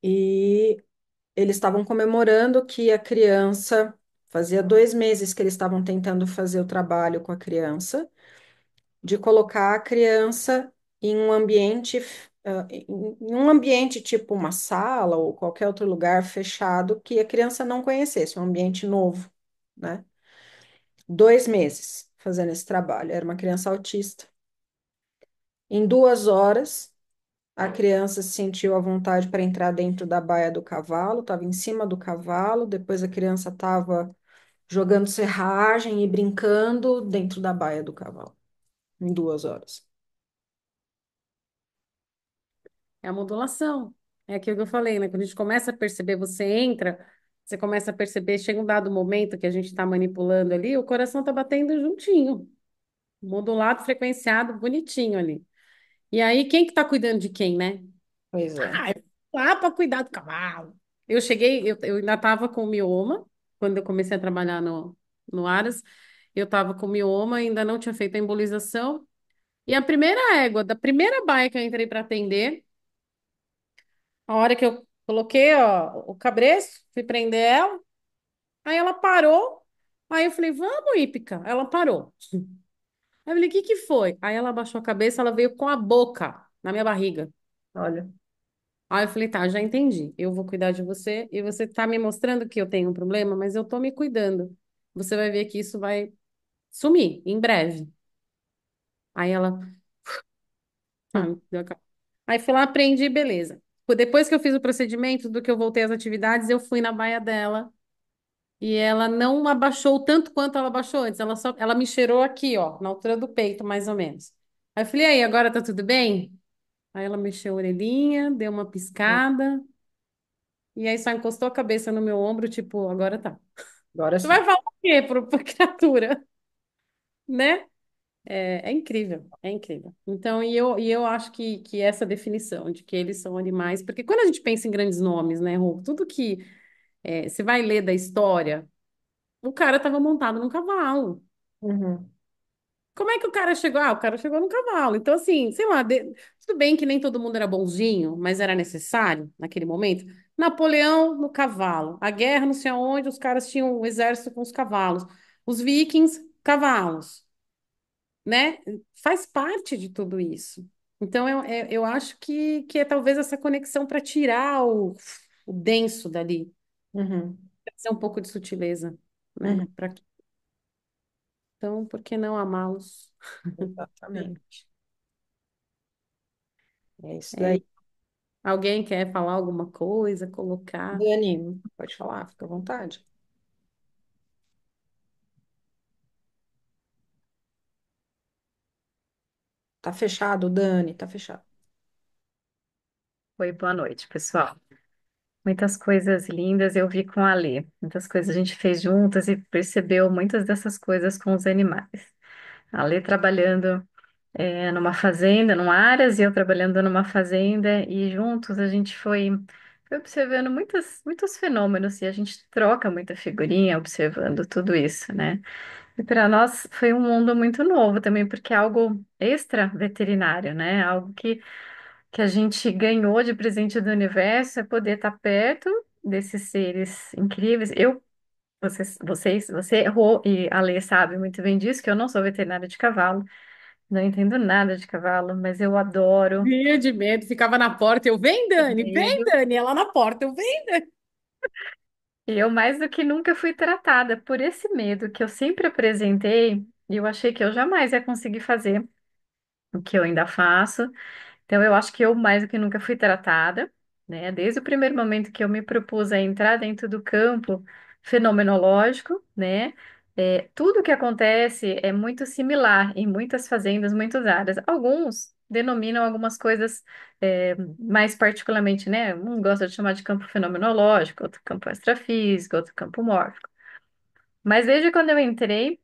E eles estavam comemorando que a criança, fazia 2 meses que eles estavam tentando fazer o trabalho com a criança, de colocar a criança em um ambiente, em um ambiente tipo uma sala ou qualquer outro lugar fechado que a criança não conhecesse, um ambiente novo, né? 2 meses fazendo esse trabalho. Era uma criança autista. Em 2 horas, a criança se sentiu à vontade para entrar dentro da baia do cavalo, estava em cima do cavalo, depois a criança estava jogando serragem e brincando dentro da baia do cavalo, em 2 horas. É a modulação. É aquilo que eu falei, né? Quando a gente começa a perceber, você entra, você começa a perceber, chega um dado momento que a gente está manipulando ali, o coração tá batendo juntinho, modulado, frequenciado, bonitinho ali. E aí, quem que tá cuidando de quem, né? Pois é. Ah, eu fui lá para cuidar do cavalo. Eu ainda estava com mioma, quando eu comecei a trabalhar no Aras, eu estava com mioma, ainda não tinha feito a embolização. E a primeira égua, da primeira baia que eu entrei para atender, a hora que eu coloquei, ó, o cabresto, fui prender ela, aí ela parou. Aí eu falei, vamos, Ípica. Ela parou. Aí eu falei, o que que foi? Aí ela abaixou a cabeça, ela veio com a boca na minha barriga. Olha, Aí eu falei, tá, já entendi. Eu vou cuidar de você e você tá me mostrando que eu tenho um problema, mas eu tô me cuidando. Você vai ver que isso vai sumir em breve. Aí ela, hum, aí fui lá, aprendi, beleza. Depois que eu fiz o procedimento, do que eu voltei às atividades, eu fui na baia dela e ela não abaixou o tanto quanto ela abaixou antes. Ela me cheirou aqui, ó, na altura do peito, mais ou menos. Aí eu falei, e aí, agora tá tudo bem? Aí ela mexeu a orelhinha, deu uma piscada, e aí só encostou a cabeça no meu ombro, tipo, agora tá. Agora Você vai sim. falar o quê pra criatura, né? É incrível, é incrível. Então, e eu acho que essa definição de que eles são animais, porque quando a gente pensa em grandes nomes, né, Rô, tudo que você vai ler da história, o cara estava montado num cavalo. Uhum, Como é que o cara chegou? Ah, o cara chegou no cavalo. Então, assim, sei lá, tudo bem que nem todo mundo era bonzinho, mas era necessário naquele momento. Napoleão no cavalo. A guerra, não sei aonde, os caras tinham o exército com os cavalos. Os vikings, cavalos, né? Faz parte de tudo isso. Então, eu acho que é talvez essa conexão para tirar o denso dali, uhum, trazer um pouco de sutileza, né? uhum. Então, por que não amá-los? Exatamente. É isso É. daí. Alguém quer falar alguma coisa, colocar? Dani, pode falar, fica à vontade. Tá fechado, Dani, tá fechado. Oi, boa noite, pessoal. Muitas coisas lindas eu vi com a Lê. Muitas coisas a gente fez juntas e percebeu muitas dessas coisas com os animais. A Lê trabalhando numa fazenda, num Aras, e eu trabalhando numa fazenda, e juntos a gente foi observando muitos fenômenos, e a gente troca muita figurinha observando tudo isso, né? E para nós foi um mundo muito novo também, porque é algo extra veterinário, né? Algo que a gente ganhou de presente do universo é poder estar perto desses seres incríveis. Você, Rô e a Lê sabe muito bem disso, que eu não sou veterinária de cavalo, não entendo nada de cavalo, mas eu adoro Ria de medo, ficava na porta, vem, medo. Dani, ela na porta, vem. E eu mais do que nunca fui tratada por esse medo que eu sempre apresentei, e eu achei que eu jamais ia conseguir fazer o que eu ainda faço. Então, eu acho que eu mais do que nunca fui tratada, né? Desde o primeiro momento que eu me propus a entrar dentro do campo fenomenológico, né? Tudo que acontece é muito similar em muitas fazendas, muitas áreas. Alguns denominam algumas coisas mais particularmente, né? Um gosta de chamar de campo fenomenológico, outro campo extrafísico, outro campo mórfico. Mas desde quando eu entrei,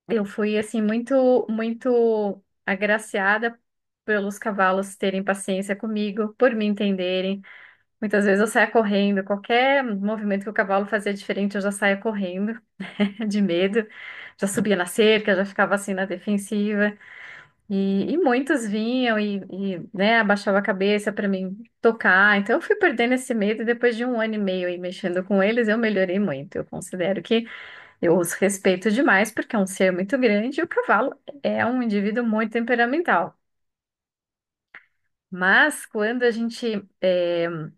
eu fui assim muito agraciada pelos cavalos terem paciência comigo, por me entenderem. Muitas vezes eu saía correndo, qualquer movimento que o cavalo fazia diferente, eu já saía correndo de medo, já subia na cerca, já ficava assim na defensiva. E muitos vinham né, abaixava a cabeça para mim tocar. Então eu fui perdendo esse medo e depois de um ano e meio aí mexendo com eles, eu melhorei muito. Eu considero que eu os respeito demais porque é um ser muito grande e o cavalo é um indivíduo muito temperamental. Mas quando a gente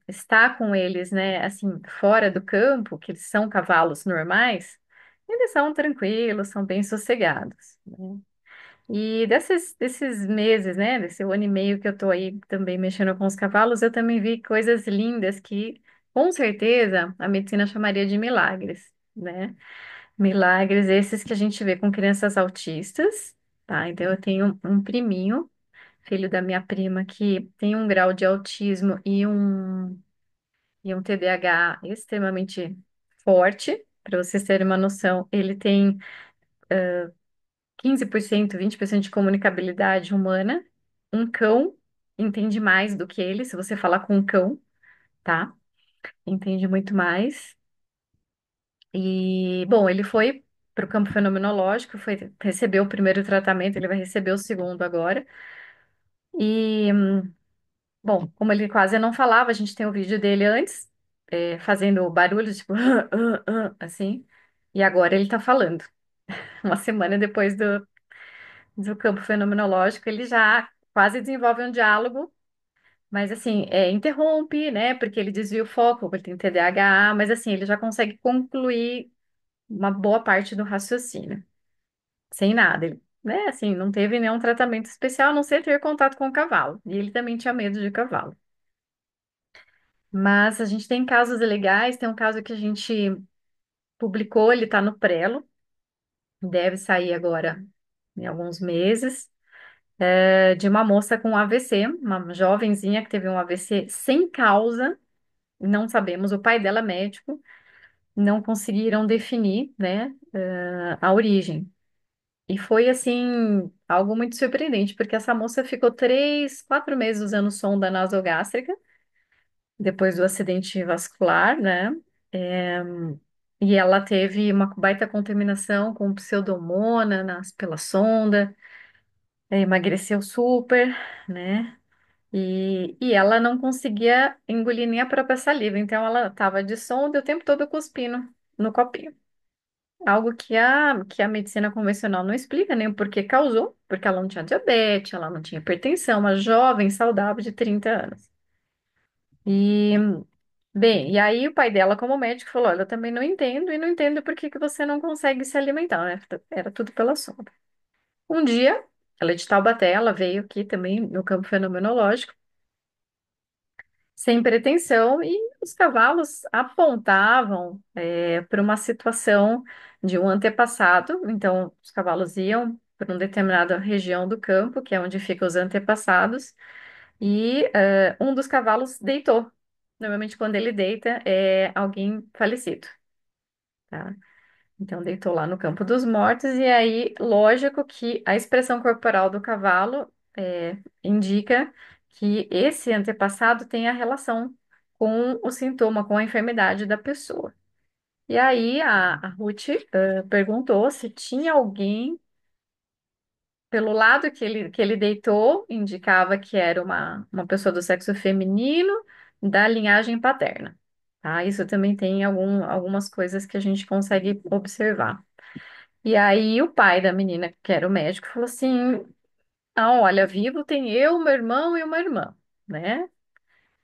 está com eles, né, assim, fora do campo, que eles são cavalos normais, eles são tranquilos, são bem sossegados, né? E desses meses, né, desse ano e meio que eu tô aí também mexendo com os cavalos, eu também vi coisas lindas que, com certeza, a medicina chamaria de milagres, né? Milagres esses que a gente vê com crianças autistas, tá? Então, eu tenho um priminho, filho da minha prima, que tem um grau de autismo e um TDAH extremamente forte. Para vocês terem uma noção, ele tem 15%, 20% de comunicabilidade humana. Um cão entende mais do que ele, se você falar com um cão, tá? Entende muito mais. E, bom, ele foi para o campo fenomenológico, recebeu o primeiro tratamento, ele vai receber o segundo agora. E, bom, como ele quase não falava, a gente tem o vídeo dele antes, fazendo barulhos, tipo, assim, e agora ele tá falando. Uma semana depois do campo fenomenológico, ele já quase desenvolve um diálogo, mas assim, interrompe, né, porque ele desvia o foco, porque ele tem TDAH, mas assim, ele já consegue concluir uma boa parte do raciocínio. Sem nada. Ele, né, assim, não teve nenhum tratamento especial, a não ser ter contato com o cavalo. E ele também tinha medo de cavalo. Mas a gente tem casos legais, tem um caso que a gente publicou, ele está no prelo, deve sair agora em alguns meses. de uma moça com AVC, uma jovenzinha que teve um AVC sem causa, não sabemos, o pai dela é médico, não conseguiram definir, né, a origem. E foi, assim, algo muito surpreendente, porque essa moça ficou 3, 4 meses usando sonda nasogástrica, depois do acidente vascular, né, É, e ela teve uma baita contaminação com pseudomona pela sonda, emagreceu super, né, e ela não conseguia engolir nem a própria saliva, então ela estava de sonda o tempo todo cuspindo no copinho. Algo que a medicina convencional não explica nem o porquê causou, porque ela não tinha diabetes, ela não tinha hipertensão, uma jovem saudável de 30 anos. E, bem, e aí o pai dela, como médico, falou: Olha, eu também não entendo e não entendo por que que você não consegue se alimentar, né? Era tudo pela sonda. Um dia, ela é de Taubaté, ela veio aqui também no campo fenomenológico, sem pretensão, e os cavalos apontavam para uma situação de um antepassado. Então, os cavalos iam para uma determinada região do campo, que é onde ficam os antepassados, e um dos cavalos deitou. Normalmente, quando ele deita, é alguém falecido, tá? Então, deitou lá no campo dos mortos, e aí, lógico que a expressão corporal do cavalo indica que esse antepassado tem a relação com o sintoma, com a enfermidade da pessoa. E aí, a Ruth perguntou se tinha alguém pelo lado que ele deitou, indicava que era uma pessoa do sexo feminino, da linhagem paterna. Tá? Isso também tem algumas coisas que a gente consegue observar. E aí o pai da menina, que era o médico, falou assim: Ah, olha, vivo tem eu, meu irmão e uma irmã, né?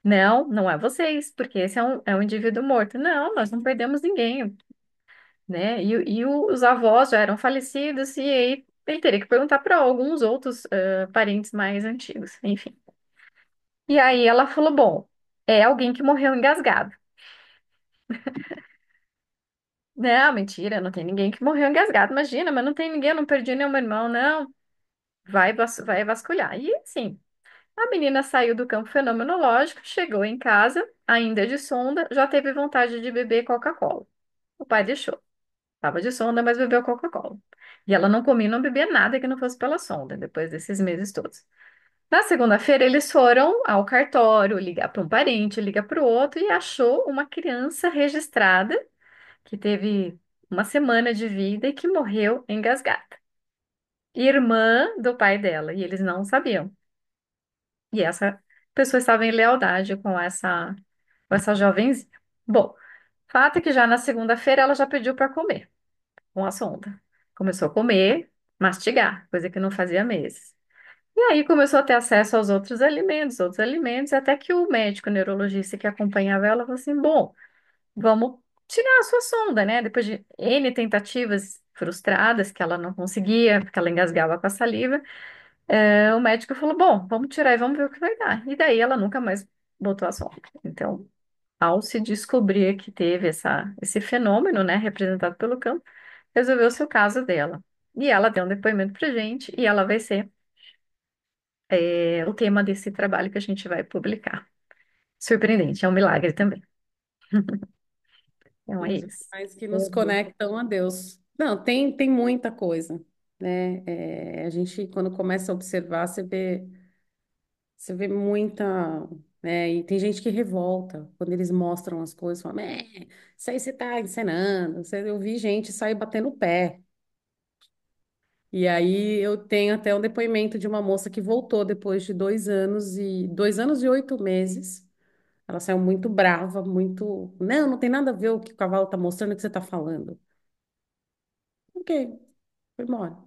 Não, não é vocês, porque esse é um indivíduo morto. Não, nós não perdemos ninguém, né? Os avós já eram falecidos, e aí ele teria que perguntar para alguns outros parentes mais antigos, enfim. E aí ela falou: Bom, é alguém que morreu engasgado. Não, mentira, não tem ninguém que morreu engasgado, imagina, mas não tem ninguém, eu não perdi nenhum irmão, não. Vai vasculhar. E sim. A menina saiu do campo fenomenológico, chegou em casa, ainda de sonda, já teve vontade de beber Coca-Cola. O pai deixou. Tava de sonda, mas bebeu Coca-Cola. E ela não comia e não bebia nada que não fosse pela sonda, depois desses meses todos. Na segunda-feira, eles foram ao cartório ligar para um parente, ligar para o outro, e achou uma criança registrada que teve uma semana de vida e que morreu engasgada. Irmã do pai dela, e eles não sabiam. E essa pessoa estava em lealdade com essa jovenzinha. Bom, fato é que já na segunda-feira ela já pediu para comer com a sonda. Começou a comer, mastigar, coisa que não fazia há meses. E aí começou a ter acesso aos outros alimentos, até que o médico neurologista que acompanhava ela falou assim: Bom, vamos tirar a sua sonda, né? Depois de N tentativas frustradas, que ela não conseguia, porque ela engasgava com a saliva. O médico falou: Bom, vamos tirar e vamos ver o que vai dar. E daí ela nunca mais botou a sonda. Então, ao se descobrir que teve esse fenômeno, né, representado pelo campo, resolveu-se o caso dela. E ela deu um depoimento pra gente, e ela vai ser o tema desse trabalho que a gente vai publicar. Surpreendente, é um milagre também. Então é Os isso. sinais que nos conectam a Deus. Não, tem muita coisa, né? A gente, quando começa a observar, você vê muita, né? E tem gente que revolta quando eles mostram as coisas, fala, isso aí você tá encenando. Eu vi gente sair batendo o pé. E aí eu tenho até um depoimento de uma moça que voltou depois de 2 anos e 8 meses. Ela saiu muito brava, muito. Não tem nada a ver o que o cavalo tá mostrando, o que você tá falando. Ok, foi embora.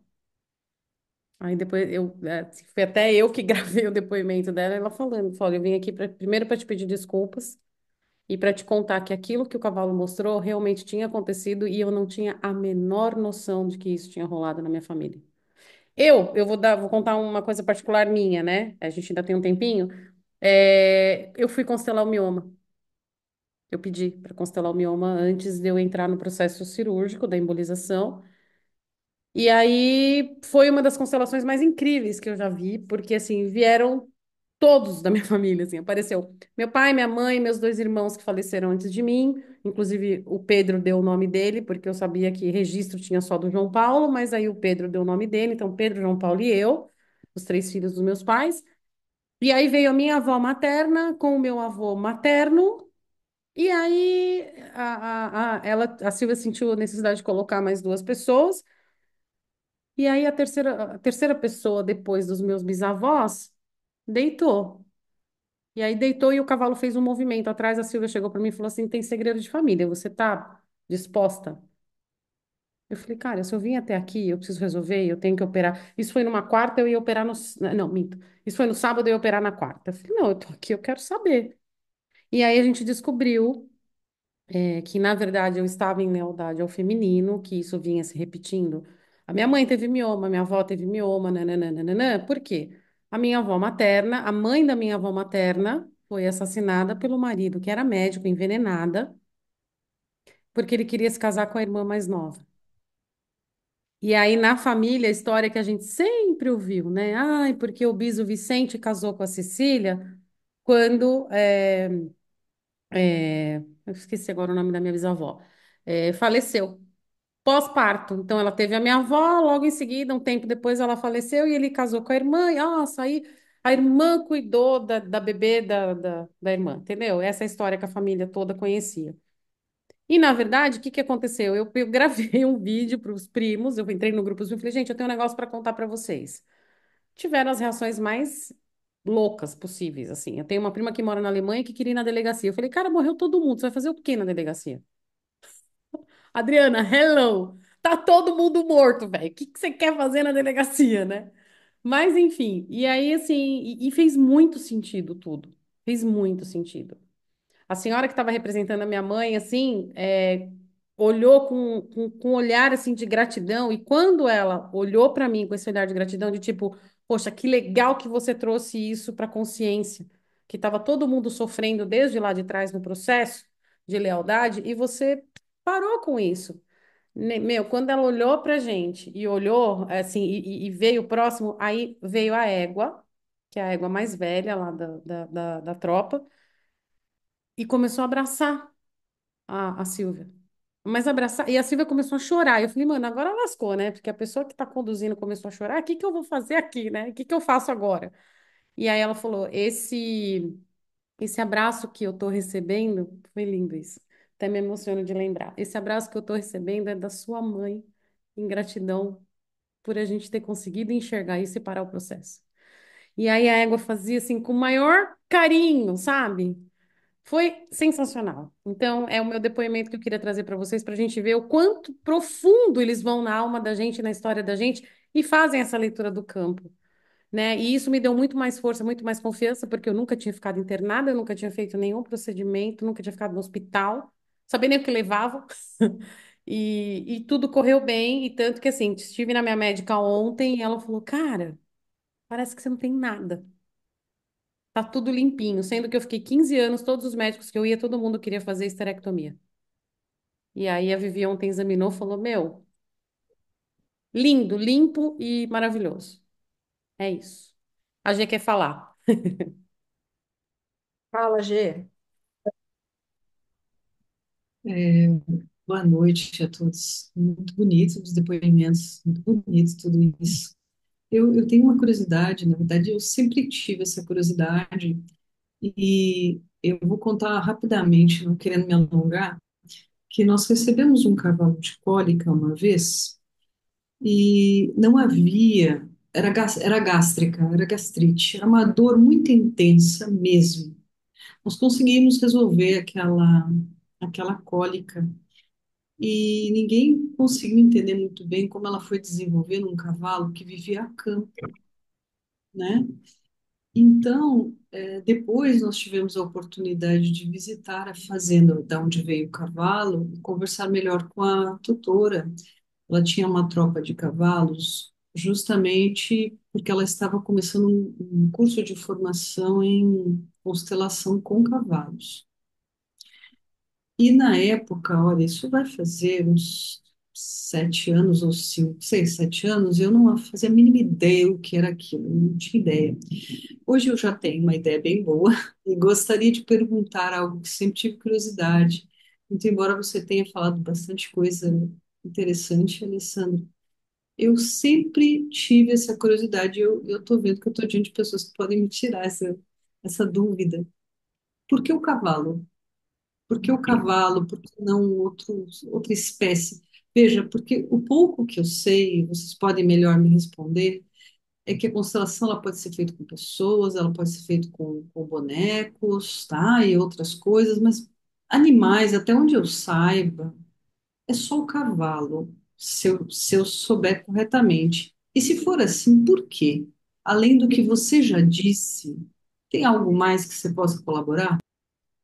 Aí depois foi até eu que gravei o depoimento dela, ela falando, eu vim aqui primeiro para te pedir desculpas e para te contar que aquilo que o cavalo mostrou realmente tinha acontecido e eu não tinha a menor noção de que isso tinha rolado na minha família. Eu vou contar uma coisa particular minha, né? A gente ainda tem um tempinho. Eu fui constelar o mioma. Eu pedi para constelar o mioma antes de eu entrar no processo cirúrgico da embolização. E aí foi uma das constelações mais incríveis que eu já vi, porque assim, vieram todos da minha família, assim, apareceu meu pai, minha mãe, meus dois irmãos que faleceram antes de mim, inclusive o Pedro deu o nome dele, porque eu sabia que registro tinha só do João Paulo, mas aí o Pedro deu o nome dele, então Pedro, João Paulo e eu, os três filhos dos meus pais. E aí veio a minha avó materna com o meu avô materno, e aí a Silvia sentiu a necessidade de colocar mais duas pessoas, e aí a terceira pessoa depois dos meus bisavós deitou. E aí deitou e o cavalo fez um movimento atrás. A Silvia chegou para mim e falou assim: tem segredo de família, você tá disposta? Eu falei, cara, se eu vim até aqui, eu preciso resolver, eu tenho que operar. Isso foi numa quarta, eu ia operar no. Não, minto. Isso foi no sábado, eu ia operar na quarta. Eu falei, não, eu tô aqui, eu quero saber. E aí a gente descobriu que, na verdade, eu estava em lealdade ao feminino, que isso vinha se repetindo. A minha mãe teve mioma, minha avó teve mioma, nananana. Por quê? A minha avó materna, a mãe da minha avó materna, foi assassinada pelo marido, que era médico, envenenada, porque ele queria se casar com a irmã mais nova. E aí, na família, a história que a gente sempre ouviu, né? Ai, porque o Biso Vicente casou com a Cecília quando. Eu esqueci agora o nome da minha bisavó. Faleceu. Pós-parto. Então, ela teve a minha avó, logo em seguida, um tempo depois, ela faleceu e ele casou com a irmã. E, nossa, aí a irmã cuidou da bebê da irmã, entendeu? Essa é a história que a família toda conhecia. E, na verdade, o que que aconteceu? Eu gravei um vídeo para os primos, eu entrei no grupo dos primos e falei, gente, eu tenho um negócio para contar para vocês. Tiveram as reações mais loucas possíveis, assim. Eu tenho uma prima que mora na Alemanha que queria ir na delegacia. Eu falei, cara, morreu todo mundo, você vai fazer o quê na delegacia? Adriana, hello! Tá todo mundo morto, velho. O que que você quer fazer na delegacia, né? Mas, enfim, e aí, assim, e fez muito sentido tudo. Fez muito sentido. A senhora que estava representando a minha mãe, assim, olhou com um olhar, assim, de gratidão. E quando ela olhou para mim com esse olhar de gratidão, de tipo, poxa, que legal que você trouxe isso para a consciência, que estava todo mundo sofrendo desde lá de trás no processo de lealdade, e você parou com isso. Meu, quando ela olhou pra gente e olhou, assim, e veio próximo, aí veio a égua, que é a égua mais velha lá da tropa, e começou a abraçar a Silvia. Mas abraçar, e a Silvia começou a chorar. Eu falei, mano, agora lascou, né? Porque a pessoa que tá conduzindo começou a chorar, o que que eu vou fazer aqui, né? O que que eu faço agora? E aí ela falou, esse abraço que eu tô recebendo, foi lindo isso. Até me emociono de lembrar. Esse abraço que eu tô recebendo é da sua mãe, em gratidão por a gente ter conseguido enxergar isso e parar o processo. E aí a égua fazia assim com o maior carinho, sabe? Foi sensacional. Então, é o meu depoimento que eu queria trazer para vocês, para a gente ver o quanto profundo eles vão na alma da gente, na história da gente, e fazem essa leitura do campo, né? E isso me deu muito mais força, muito mais confiança, porque eu nunca tinha ficado internada, eu nunca tinha feito nenhum procedimento, nunca tinha ficado no hospital, sabia nem o que levava. E tudo correu bem, e tanto que assim, estive na minha médica ontem e ela falou, cara, parece que você não tem nada. Tá tudo limpinho, sendo que eu fiquei 15 anos, todos os médicos que eu ia, todo mundo queria fazer esterectomia. E aí a Vivi ontem examinou e falou, meu, lindo, limpo e maravilhoso. É isso. A G quer falar. Fala, Gê. É, boa noite a todos. Muito bonitos os depoimentos, muito bonito tudo isso. Eu tenho uma curiosidade, na verdade, eu sempre tive essa curiosidade e eu vou contar rapidamente, não querendo me alongar, que nós recebemos um cavalo de cólica uma vez e não havia, era gástrica, era gastrite, era uma dor muito intensa mesmo. Nós conseguimos resolver aquela cólica e ninguém conseguiu entender muito bem como ela foi desenvolvendo um cavalo que vivia a campo, né? Então, depois nós tivemos a oportunidade de visitar a fazenda da onde veio o cavalo e conversar melhor com a tutora. Ela tinha uma tropa de cavalos, justamente porque ela estava começando um curso de formação em constelação com cavalos. E na época, olha, isso vai fazer uns 7 anos ou 5, 6, 7 anos, eu não fazia a mínima ideia o que era aquilo, não tinha ideia. Hoje eu já tenho uma ideia bem boa e gostaria de perguntar algo que sempre tive curiosidade. Muito embora você tenha falado bastante coisa interessante, Alessandro, eu sempre tive essa curiosidade. Eu estou vendo que eu estou diante de pessoas que podem me tirar essa dúvida. Por que o cavalo? Por que o cavalo? Por que não outra espécie? Veja, porque o pouco que eu sei, vocês podem melhor me responder, é que a constelação ela pode ser feita com pessoas, ela pode ser feita com bonecos, tá? E outras coisas, mas animais, até onde eu saiba, é só o cavalo, se eu souber corretamente. E se for assim, por quê? Além do que você já disse, tem algo mais que você possa colaborar?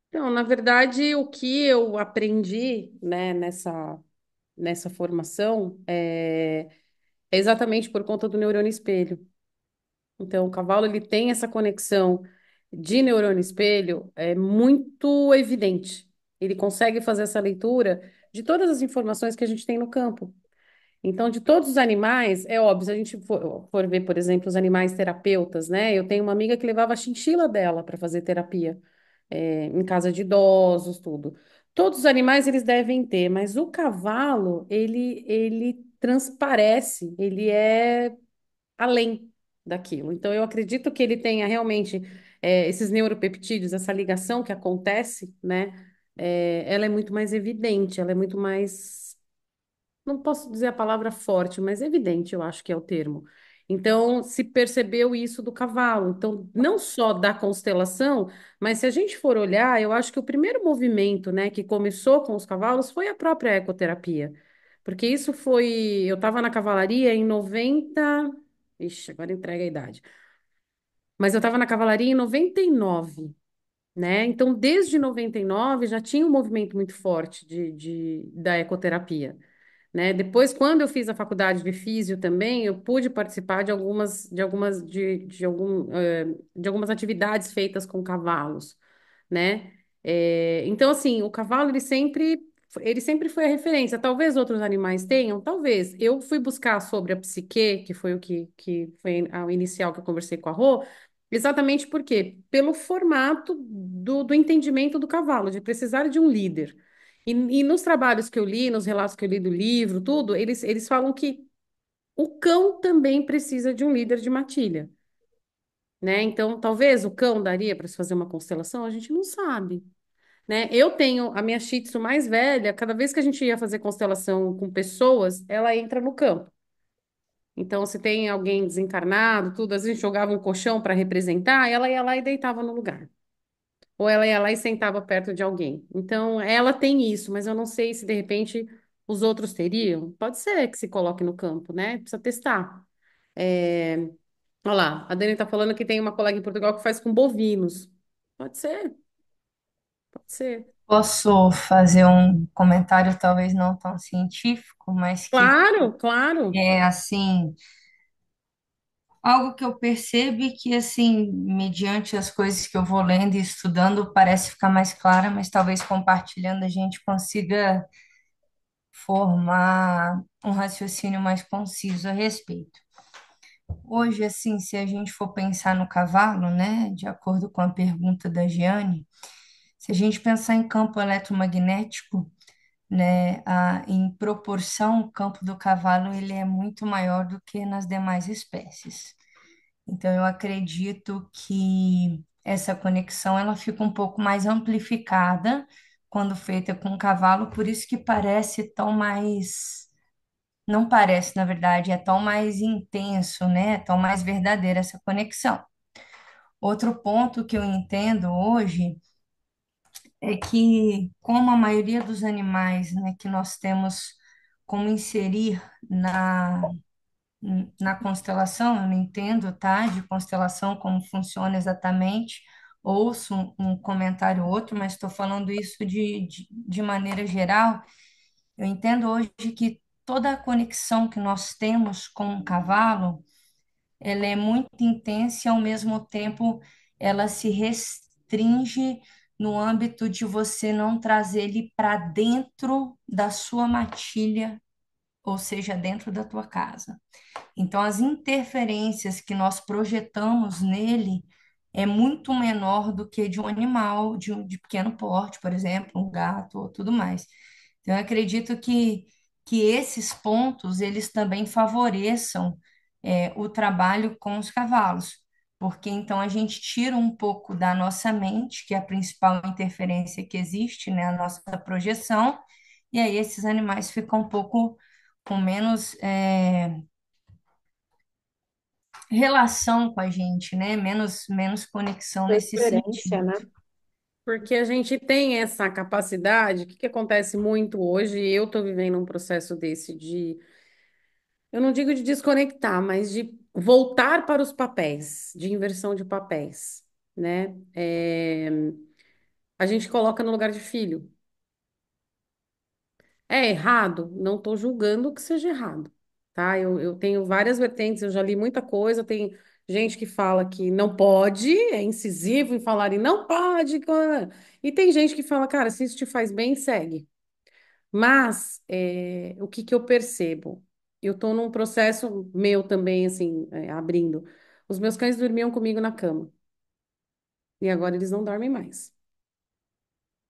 Então, na verdade, o que eu aprendi, né, nessa formação é exatamente por conta do neurônio espelho. Então, o cavalo ele tem essa conexão de neurônio espelho muito evidente. Ele consegue fazer essa leitura de todas as informações que a gente tem no campo. Então, de todos os animais, é óbvio, se a gente for ver, por exemplo, os animais terapeutas, né? Eu tenho uma amiga que levava a chinchila dela para fazer terapia, em casa de idosos, tudo. Todos os animais eles devem ter, mas o cavalo, ele transparece, ele é além daquilo. Então, eu acredito que ele tenha realmente esses neuropeptídeos, essa ligação que acontece, né? Ela é muito mais evidente, ela é muito mais, não posso dizer a palavra forte, mas evidente, eu acho que é o termo. Então, se percebeu isso do cavalo. Então, não só da constelação, mas se a gente for olhar, eu acho que o primeiro movimento, né, que começou com os cavalos foi a própria ecoterapia. Porque isso foi. Eu estava na cavalaria em 90. Ixi, agora entrega a idade. Mas eu estava na cavalaria em 99, né? Então, desde 99 já tinha um movimento muito forte da ecoterapia, né? Depois, quando eu fiz a faculdade de físio também, eu pude participar de algumas atividades feitas com cavalos, né? Então, assim, o cavalo, ele sempre foi a referência. Talvez outros animais tenham, talvez. Eu fui buscar sobre a psique, que foi que foi o inicial que eu conversei com a Rô, exatamente por quê? Pelo formato do entendimento do cavalo, de precisar de um líder. E nos trabalhos que eu li, nos relatos que eu li do livro, tudo, eles falam que o cão também precisa de um líder de matilha, né? Então, talvez o cão daria para se fazer uma constelação, a gente não sabe, né? Eu tenho a minha Shih Tzu mais velha, cada vez que a gente ia fazer constelação com pessoas, ela entra no campo. Então, se tem alguém desencarnado, tudo, às vezes a gente jogava um colchão para representar, ela ia lá e deitava no lugar. Ou ela ia lá e sentava perto de alguém. Então, ela tem isso, mas eu não sei se de repente os outros teriam. Pode ser que se coloque no campo, né? Precisa testar. É... Olha lá, a Dani está falando que tem uma colega em Portugal que faz com bovinos. Pode ser, pode ser. Posso fazer um comentário talvez não tão científico, mas que Claro, claro. é assim, algo que eu percebo e que assim, mediante as coisas que eu vou lendo e estudando, parece ficar mais clara, mas talvez compartilhando a gente consiga formar um raciocínio mais conciso a respeito. Hoje, assim, se a gente for pensar no cavalo, né, de acordo com a pergunta da Giane, se a gente pensar em campo eletromagnético, né, em proporção, o campo do cavalo ele é muito maior do que nas demais espécies. Então, eu acredito que essa conexão ela fica um pouco mais amplificada quando feita com o cavalo, por isso que parece tão mais, não parece, na verdade, é tão mais intenso, né? Tão mais verdadeira essa conexão. Outro ponto que eu entendo hoje é que, como a maioria dos animais, né, que nós temos como inserir na constelação, eu não entendo, tá, de constelação, como funciona exatamente, ouço um comentário ou outro, mas estou falando isso de maneira geral. Eu entendo hoje que toda a conexão que nós temos com o cavalo, ela é muito intensa e, ao mesmo tempo, ela se restringe no âmbito de você não trazer ele para dentro da sua matilha ou seja, dentro da tua casa. Então, as interferências que nós projetamos nele é muito menor do que de um animal de pequeno porte, por exemplo, um gato ou tudo mais. Então, eu acredito que esses pontos, eles também favoreçam o trabalho com os cavalos, porque então a gente tira um pouco da nossa mente, que é a principal interferência que existe, né, a nossa projeção, e aí esses animais ficam um pouco com menos relação com a gente, né? Menos conexão nesse Preferência, sentido. né? Porque a gente tem essa capacidade, o que que acontece muito hoje, eu estou vivendo um processo desse de, eu não digo de desconectar, mas de voltar para os papéis, de inversão de papéis, né? A gente coloca no lugar de filho. É errado? Não estou julgando que seja errado, tá? Eu tenho várias vertentes, eu já li muita coisa, tem gente que fala que não pode, é incisivo em falar em não pode, e tem gente que fala, cara, se isso te faz bem, segue. Mas o que que eu percebo? Eu estou num processo meu também, assim, abrindo. Os meus cães dormiam comigo na cama, e agora eles não dormem mais,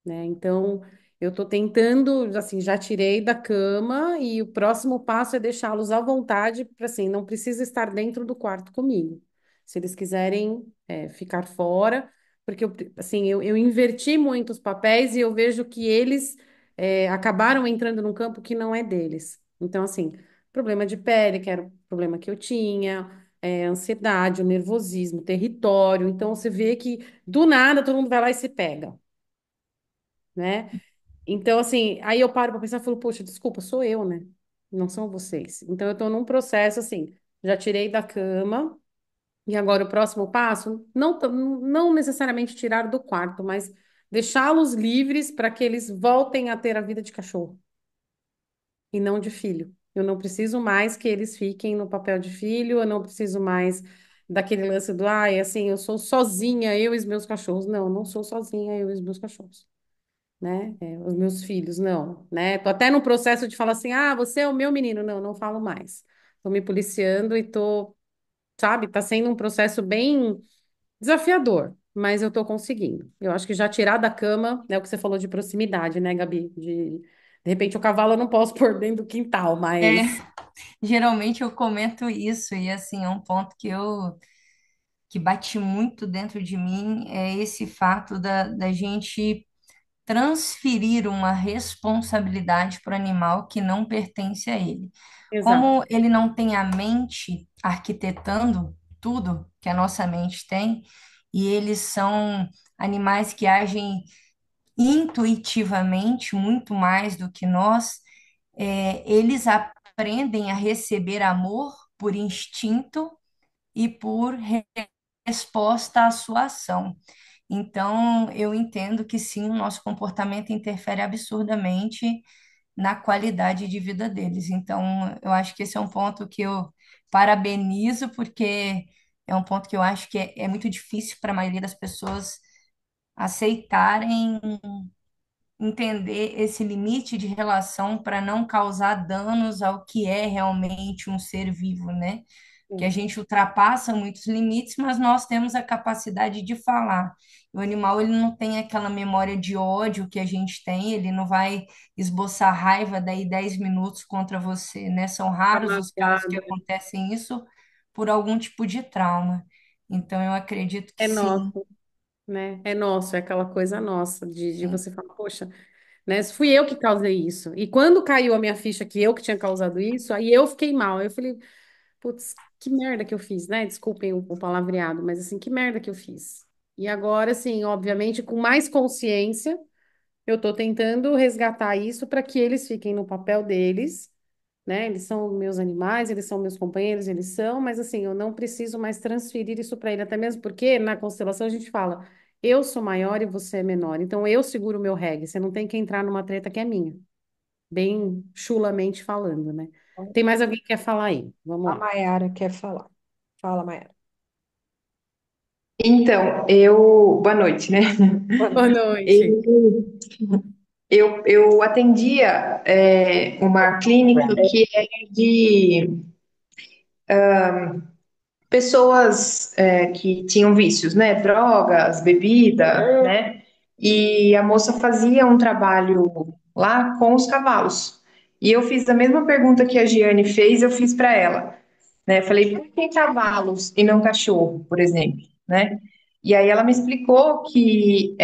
né? Então, eu estou tentando, assim, já tirei da cama e o próximo passo é deixá-los à vontade, para assim, não precisa estar dentro do quarto comigo. Se eles quiserem, ficar fora, porque assim, eu inverti muito os papéis e eu vejo que eles acabaram entrando num campo que não é deles. Então, assim, problema de pele, que era o problema que eu tinha, ansiedade, o nervosismo, território. Então, você vê que do nada todo mundo vai lá e se pega, né? Então, assim, aí eu paro para pensar e falo, poxa, desculpa, sou eu, né? Não são vocês. Então, eu estou num processo assim, já tirei da cama, e agora o próximo passo, não necessariamente tirar do quarto, mas deixá-los livres para que eles voltem a ter a vida de cachorro e não de filho. Eu não preciso mais que eles fiquem no papel de filho, eu não preciso mais daquele lance do, ai, assim, eu sou sozinha, eu e os meus cachorros. Não, não sou sozinha, eu e os meus cachorros, né? Os meus filhos, não, né? Tô até no processo de falar assim, ah, você é o meu menino. Não, não falo mais. Tô me policiando e tô, sabe, tá sendo um processo bem desafiador, mas eu tô conseguindo. Eu acho que já tirar da cama, né, o que você falou de proximidade, né, Gabi? De repente o cavalo eu não posso pôr dentro do quintal, É, mas geralmente eu comento isso e assim é um ponto que bate muito dentro de mim é esse fato da gente transferir uma responsabilidade para o animal que não pertence a ele. exato. Como ele não tem a mente arquitetando tudo que a nossa mente tem, e eles são animais que agem intuitivamente muito mais do que nós, eles aprendem a receber amor por instinto e por resposta à sua ação. Então, eu entendo que sim, o nosso comportamento interfere absurdamente na qualidade de vida deles. Então, eu acho que esse é um ponto que eu parabenizo, porque é um ponto que eu acho que é muito difícil para a maioria das pessoas aceitarem entender esse limite de relação para não causar danos ao que é realmente um ser vivo, né? Que a gente ultrapassa muitos limites, mas nós temos a capacidade de falar. O animal, ele não tem aquela memória de ódio que a gente tem, ele não vai esboçar raiva daí 10 minutos contra você, né? São raros os casos que Amagada. acontecem isso por algum tipo de trauma. Então, eu acredito que É sim, nosso, né? É nosso, é aquela coisa nossa de sim. você falar, poxa, né? Fui eu que causei isso. E quando caiu a minha ficha que eu que tinha causado isso, aí eu fiquei mal. Eu falei, putz, que merda que eu fiz, né? Desculpem o palavreado, mas assim, que merda que eu fiz. E agora, assim, obviamente, com mais consciência, eu tô tentando resgatar isso para que eles fiquem no papel deles, né? Eles são meus animais, eles são meus companheiros, eles são, mas assim, eu não preciso mais transferir isso para ele, até mesmo porque na constelação a gente fala, eu sou maior e você é menor, então eu seguro o meu reggae, você não tem que entrar numa treta que é minha, bem chulamente falando, né? Tem mais alguém que quer falar aí? Vamos A lá. Mayara quer falar. Fala, Mayara. Então, boa noite, né? Boa Boa noite. noite. Eu, eu atendia uma clínica que é de pessoas que tinham vícios, né? Drogas, bebida, né? E a moça fazia um trabalho lá com os cavalos. E eu fiz a mesma pergunta que a Giane fez, eu fiz para ela, né? Falei, por que cavalos e não cachorro, por exemplo, né? E aí ela me explicou que,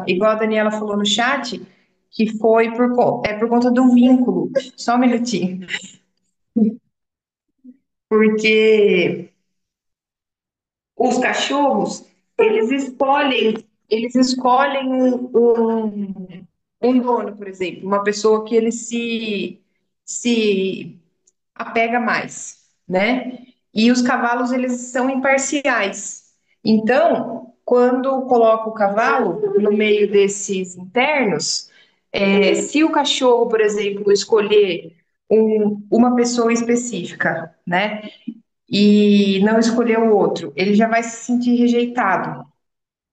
igual a Daniela falou no chat, que foi por conta do vínculo. Só um minutinho. Porque os cachorros, eles escolhem um dono, por exemplo, uma pessoa que ele se apega mais, né? E os cavalos, eles são imparciais. Então, quando coloca o cavalo no meio desses internos, se o cachorro, por exemplo, escolher uma pessoa específica, né? E não escolher o outro, ele já vai se sentir rejeitado,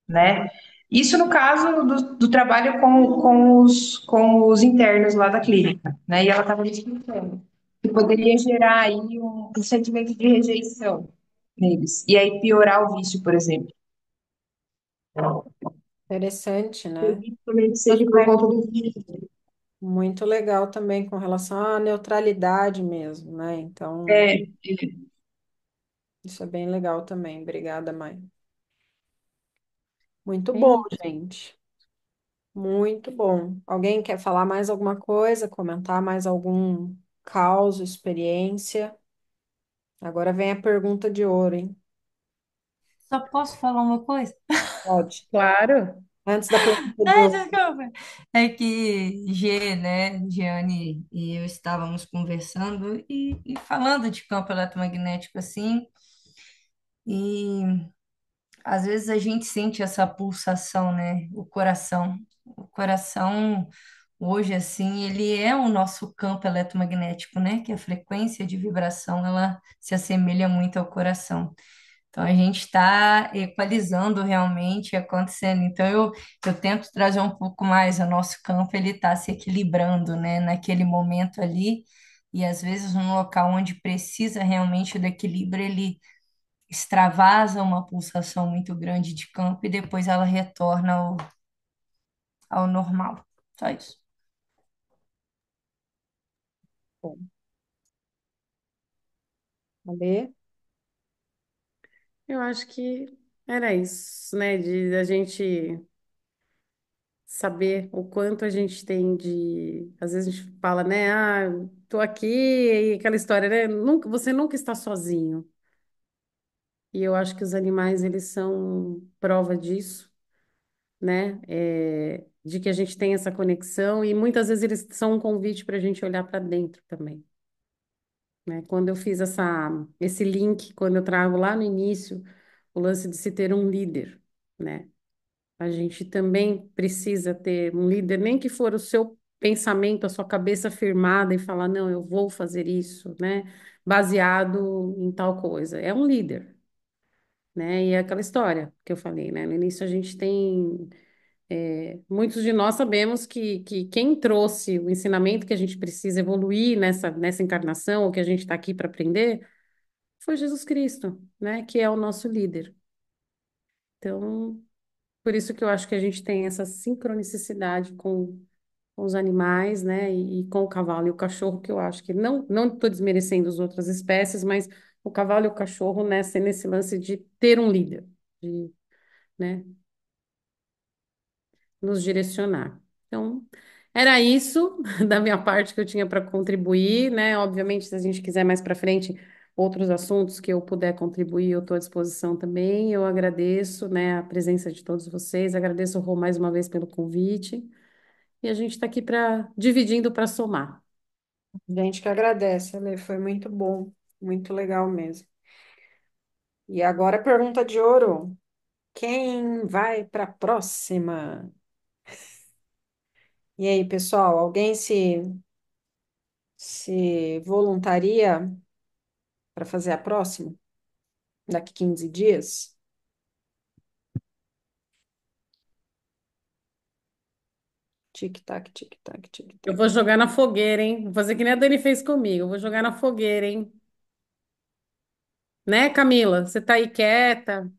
né? Isso no caso do trabalho com os internos lá da clínica, né? E ela estava me explicando que poderia gerar aí um sentimento de rejeição neles, e aí piorar o vício, por exemplo. Interessante, né? Acredito também que seja por conta do vício. Muito legal também com relação à neutralidade mesmo, né? Então, É, isso é bem legal também. Obrigada, Mai. Muito bom, Bem, gente. Muito bom. Alguém quer falar mais alguma coisa, comentar mais algum caos, experiência? Agora vem a pergunta de ouro, hein? Só posso falar uma coisa? Pode. claro. Antes da pergunta de Ai, ouro. desculpa. É que né, Giane e eu estávamos conversando e falando de campo eletromagnético assim, e às vezes a gente sente essa pulsação, né? O coração hoje assim, ele é o nosso campo eletromagnético, né? Que a frequência de vibração ela se assemelha muito ao coração. Então, a gente está equalizando realmente acontecendo. Então, eu tento trazer um pouco mais o nosso campo, ele está se equilibrando, né, naquele momento ali. E às vezes, no local onde precisa realmente do equilíbrio, ele extravasa uma pulsação muito grande de campo e depois ela retorna ao normal. Só isso. Bom, Ale? Eu acho que era isso, né? De a gente saber o quanto a gente tem de. Às vezes a gente fala, né? Ah, tô aqui, e aquela história, né? Você nunca está sozinho. E eu acho que os animais, eles são prova disso, né? De que a gente tem essa conexão e muitas vezes eles são um convite para a gente olhar para dentro também, né? Quando eu fiz esse link, quando eu trago lá no início o lance de se ter um líder, né? A gente também precisa ter um líder, nem que for o seu pensamento, a sua cabeça firmada e falar, não, eu vou fazer isso, né? Baseado em tal coisa. É um líder, né? E é aquela história que eu falei, né? No início a gente tem. Muitos de nós sabemos que quem trouxe o ensinamento que a gente precisa evoluir nessa encarnação, ou que a gente está aqui para aprender, foi Jesus Cristo, né? Que é o nosso líder. Então, por isso que eu acho que a gente tem essa sincronicidade com os animais, né? E com o cavalo e o cachorro, que eu acho que não estou desmerecendo as outras espécies, mas o cavalo e o cachorro nesse lance de ter um líder, de, né? Nos direcionar. Então, era isso da minha parte que eu tinha para contribuir, né? Obviamente, se a gente quiser mais para frente outros assuntos que eu puder contribuir, eu estou à disposição também. Eu agradeço, né, a presença de todos vocês, agradeço o Rô mais uma vez pelo convite. E a gente está aqui para dividindo para somar. Gente que agradece, Ale. Foi muito bom. Muito legal mesmo. E agora a pergunta de ouro. Quem vai para a próxima? E aí, pessoal, alguém se voluntaria para fazer a próxima? Daqui 15 dias? tic-tac, tic-tac, Eu tic-tac. vou jogar na fogueira, hein? Vou fazer que nem a Dani fez comigo. Eu vou jogar na fogueira, hein? Né, Camila? Você tá aí quieta,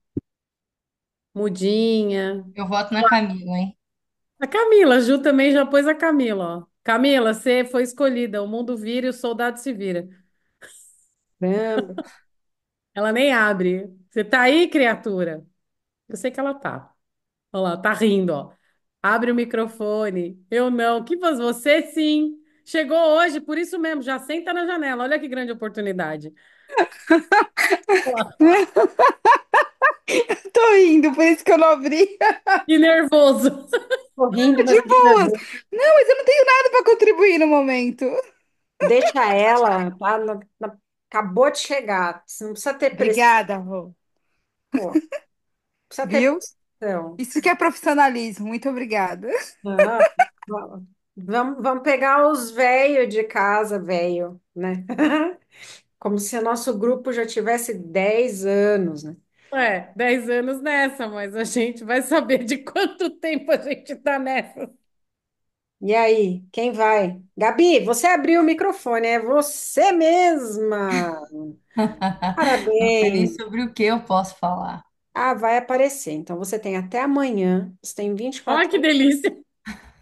mudinha. Eu voto na Camila, hein? A Camila, a Ju também já pôs a Camila, ó. Camila, você foi escolhida. O mundo vira e o soldado se vira. Caramba. Ela nem abre. Você tá aí, criatura? Eu sei que ela tá. Olha lá, tá rindo, ó. Abre o microfone. Eu não. Que voz? Você sim. Chegou hoje, por isso mesmo. Já senta na janela. Olha que grande oportunidade. Olha lá, Tô indo, por isso que eu não abri. que nervoso. Tô rindo, mas De eu tô boas. nervosa. Não, mas eu não tenho nada para contribuir no momento. Deixa ela, tá? Acabou de chegar. Você não precisa ter pressão, Obrigada, Rô. pô. Não precisa ter Viu? pressão. Isso que é profissionalismo. Muito obrigada. Não, vamos pegar os velhos de casa, velho, né? Como se o nosso grupo já tivesse 10 anos, né? Ué, 10 anos nessa, mas a gente vai saber de quanto tempo a gente tá nessa. E aí, quem vai? Gabi, você abriu o microfone, é você mesma. Não sei nem Parabéns. sobre o que eu posso falar. Ah, vai aparecer. Então você tem até amanhã. Você tem Olha 24 que horas. delícia.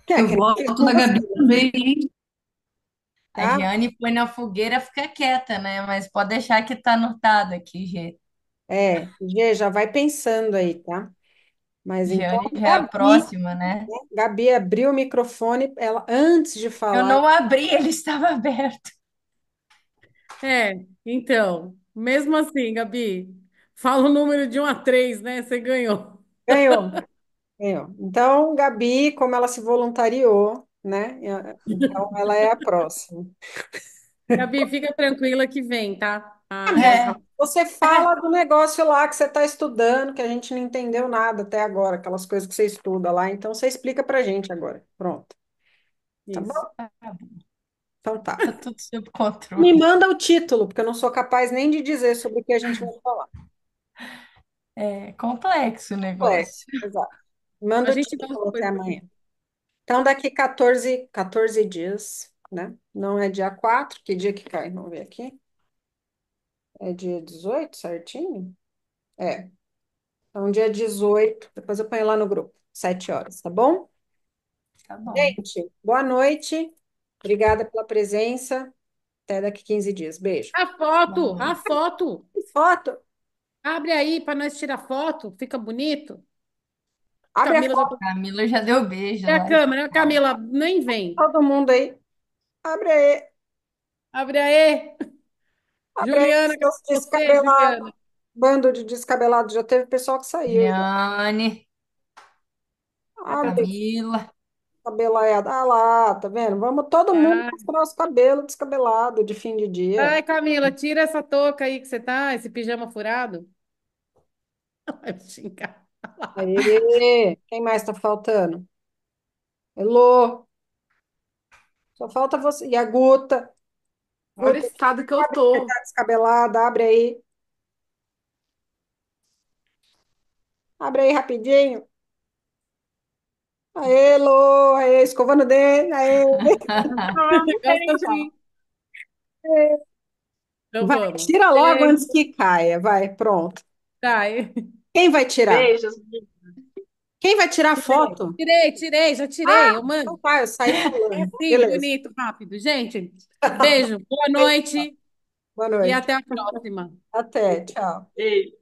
Quer Eu que não fique voto com na você, Gabi também, hein? A tá? Giane põe na fogueira, fica quieta, né? Mas pode deixar que tá anotado aqui, gente. É, Gê, já vai pensando aí, tá? Mas então, Giane já é a próxima, né? Gabi abriu o microfone, ela antes de Eu falar, não abri, ele estava aberto. É, então, mesmo assim, Gabi, fala o número de 1 a 3, né? Você ganhou. ganhou, ganhou. Então, Gabi, como ela se voluntariou, né? Então, ela é a próxima. Gabi, fica tranquila que vem, tá? É Ah, mesmo. É, Você fala do negócio lá que você está estudando, que a gente não entendeu nada até agora, aquelas coisas que você estuda lá. Então, você explica pra gente agora. Pronto. Tá bom? isso. Então tá. tá tudo sob Me controle. manda o título, porque eu não sou capaz nem de dizer sobre o que a gente vai falar. É complexo o É, negócio. exato. A Manda o gente dá título até depois. amanhã. Então, daqui 14 dias, né? Não é dia 4. Que dia que cai? Vamos ver aqui. É dia 18, certinho? É. Então, dia 18. Depois eu ponho lá no grupo, 7 horas, tá bom? Tá bom. Gente, boa noite. Obrigada pela presença. Até daqui 15 dias. Beijo. A Boa foto, a noite. foto. Foto. Abre aí para nós tirar foto, fica bonito. Abre a Camila já foto. tá... Camila já deu beijo É a lá. câmera, Camila, nem vem. Todo mundo aí. Abre aí. Abre aí. Abre aí, Juliana, cadê seus você, descabelados. Juliana? Bando de descabelado. Já teve pessoal que saiu. Já. Giane, a Abre aí, Camila. cabelaiada. Ah lá, tá vendo? Vamos todo mundo Ai, mostrar os cabelos descabelados de fim de dia. ai, Camila, tira essa touca aí que você tá, esse pijama furado. Vai me xingar. Aê, quem mais tá faltando? Elô, só falta você. E a Guta. Olha o Guta, estado que eu abre que tô. tá descabelada, abre aí. Abre aí rapidinho. Aê, Elô, aê, escovando o dente, aê. Ah, Gosta gente, sim. Então vai, vamos. tira logo Beijo. antes que caia. Vai, pronto. Tá. Quem vai tirar? Beijos. Quem vai tirar a Tirei, foto? tirei, já tirei. Eu Então mando. tá, eu saí É falando. assim, Beleza. bonito, rápido. Gente, beijo, boa noite Boa e noite. até a próxima. Até, tchau. Beijo.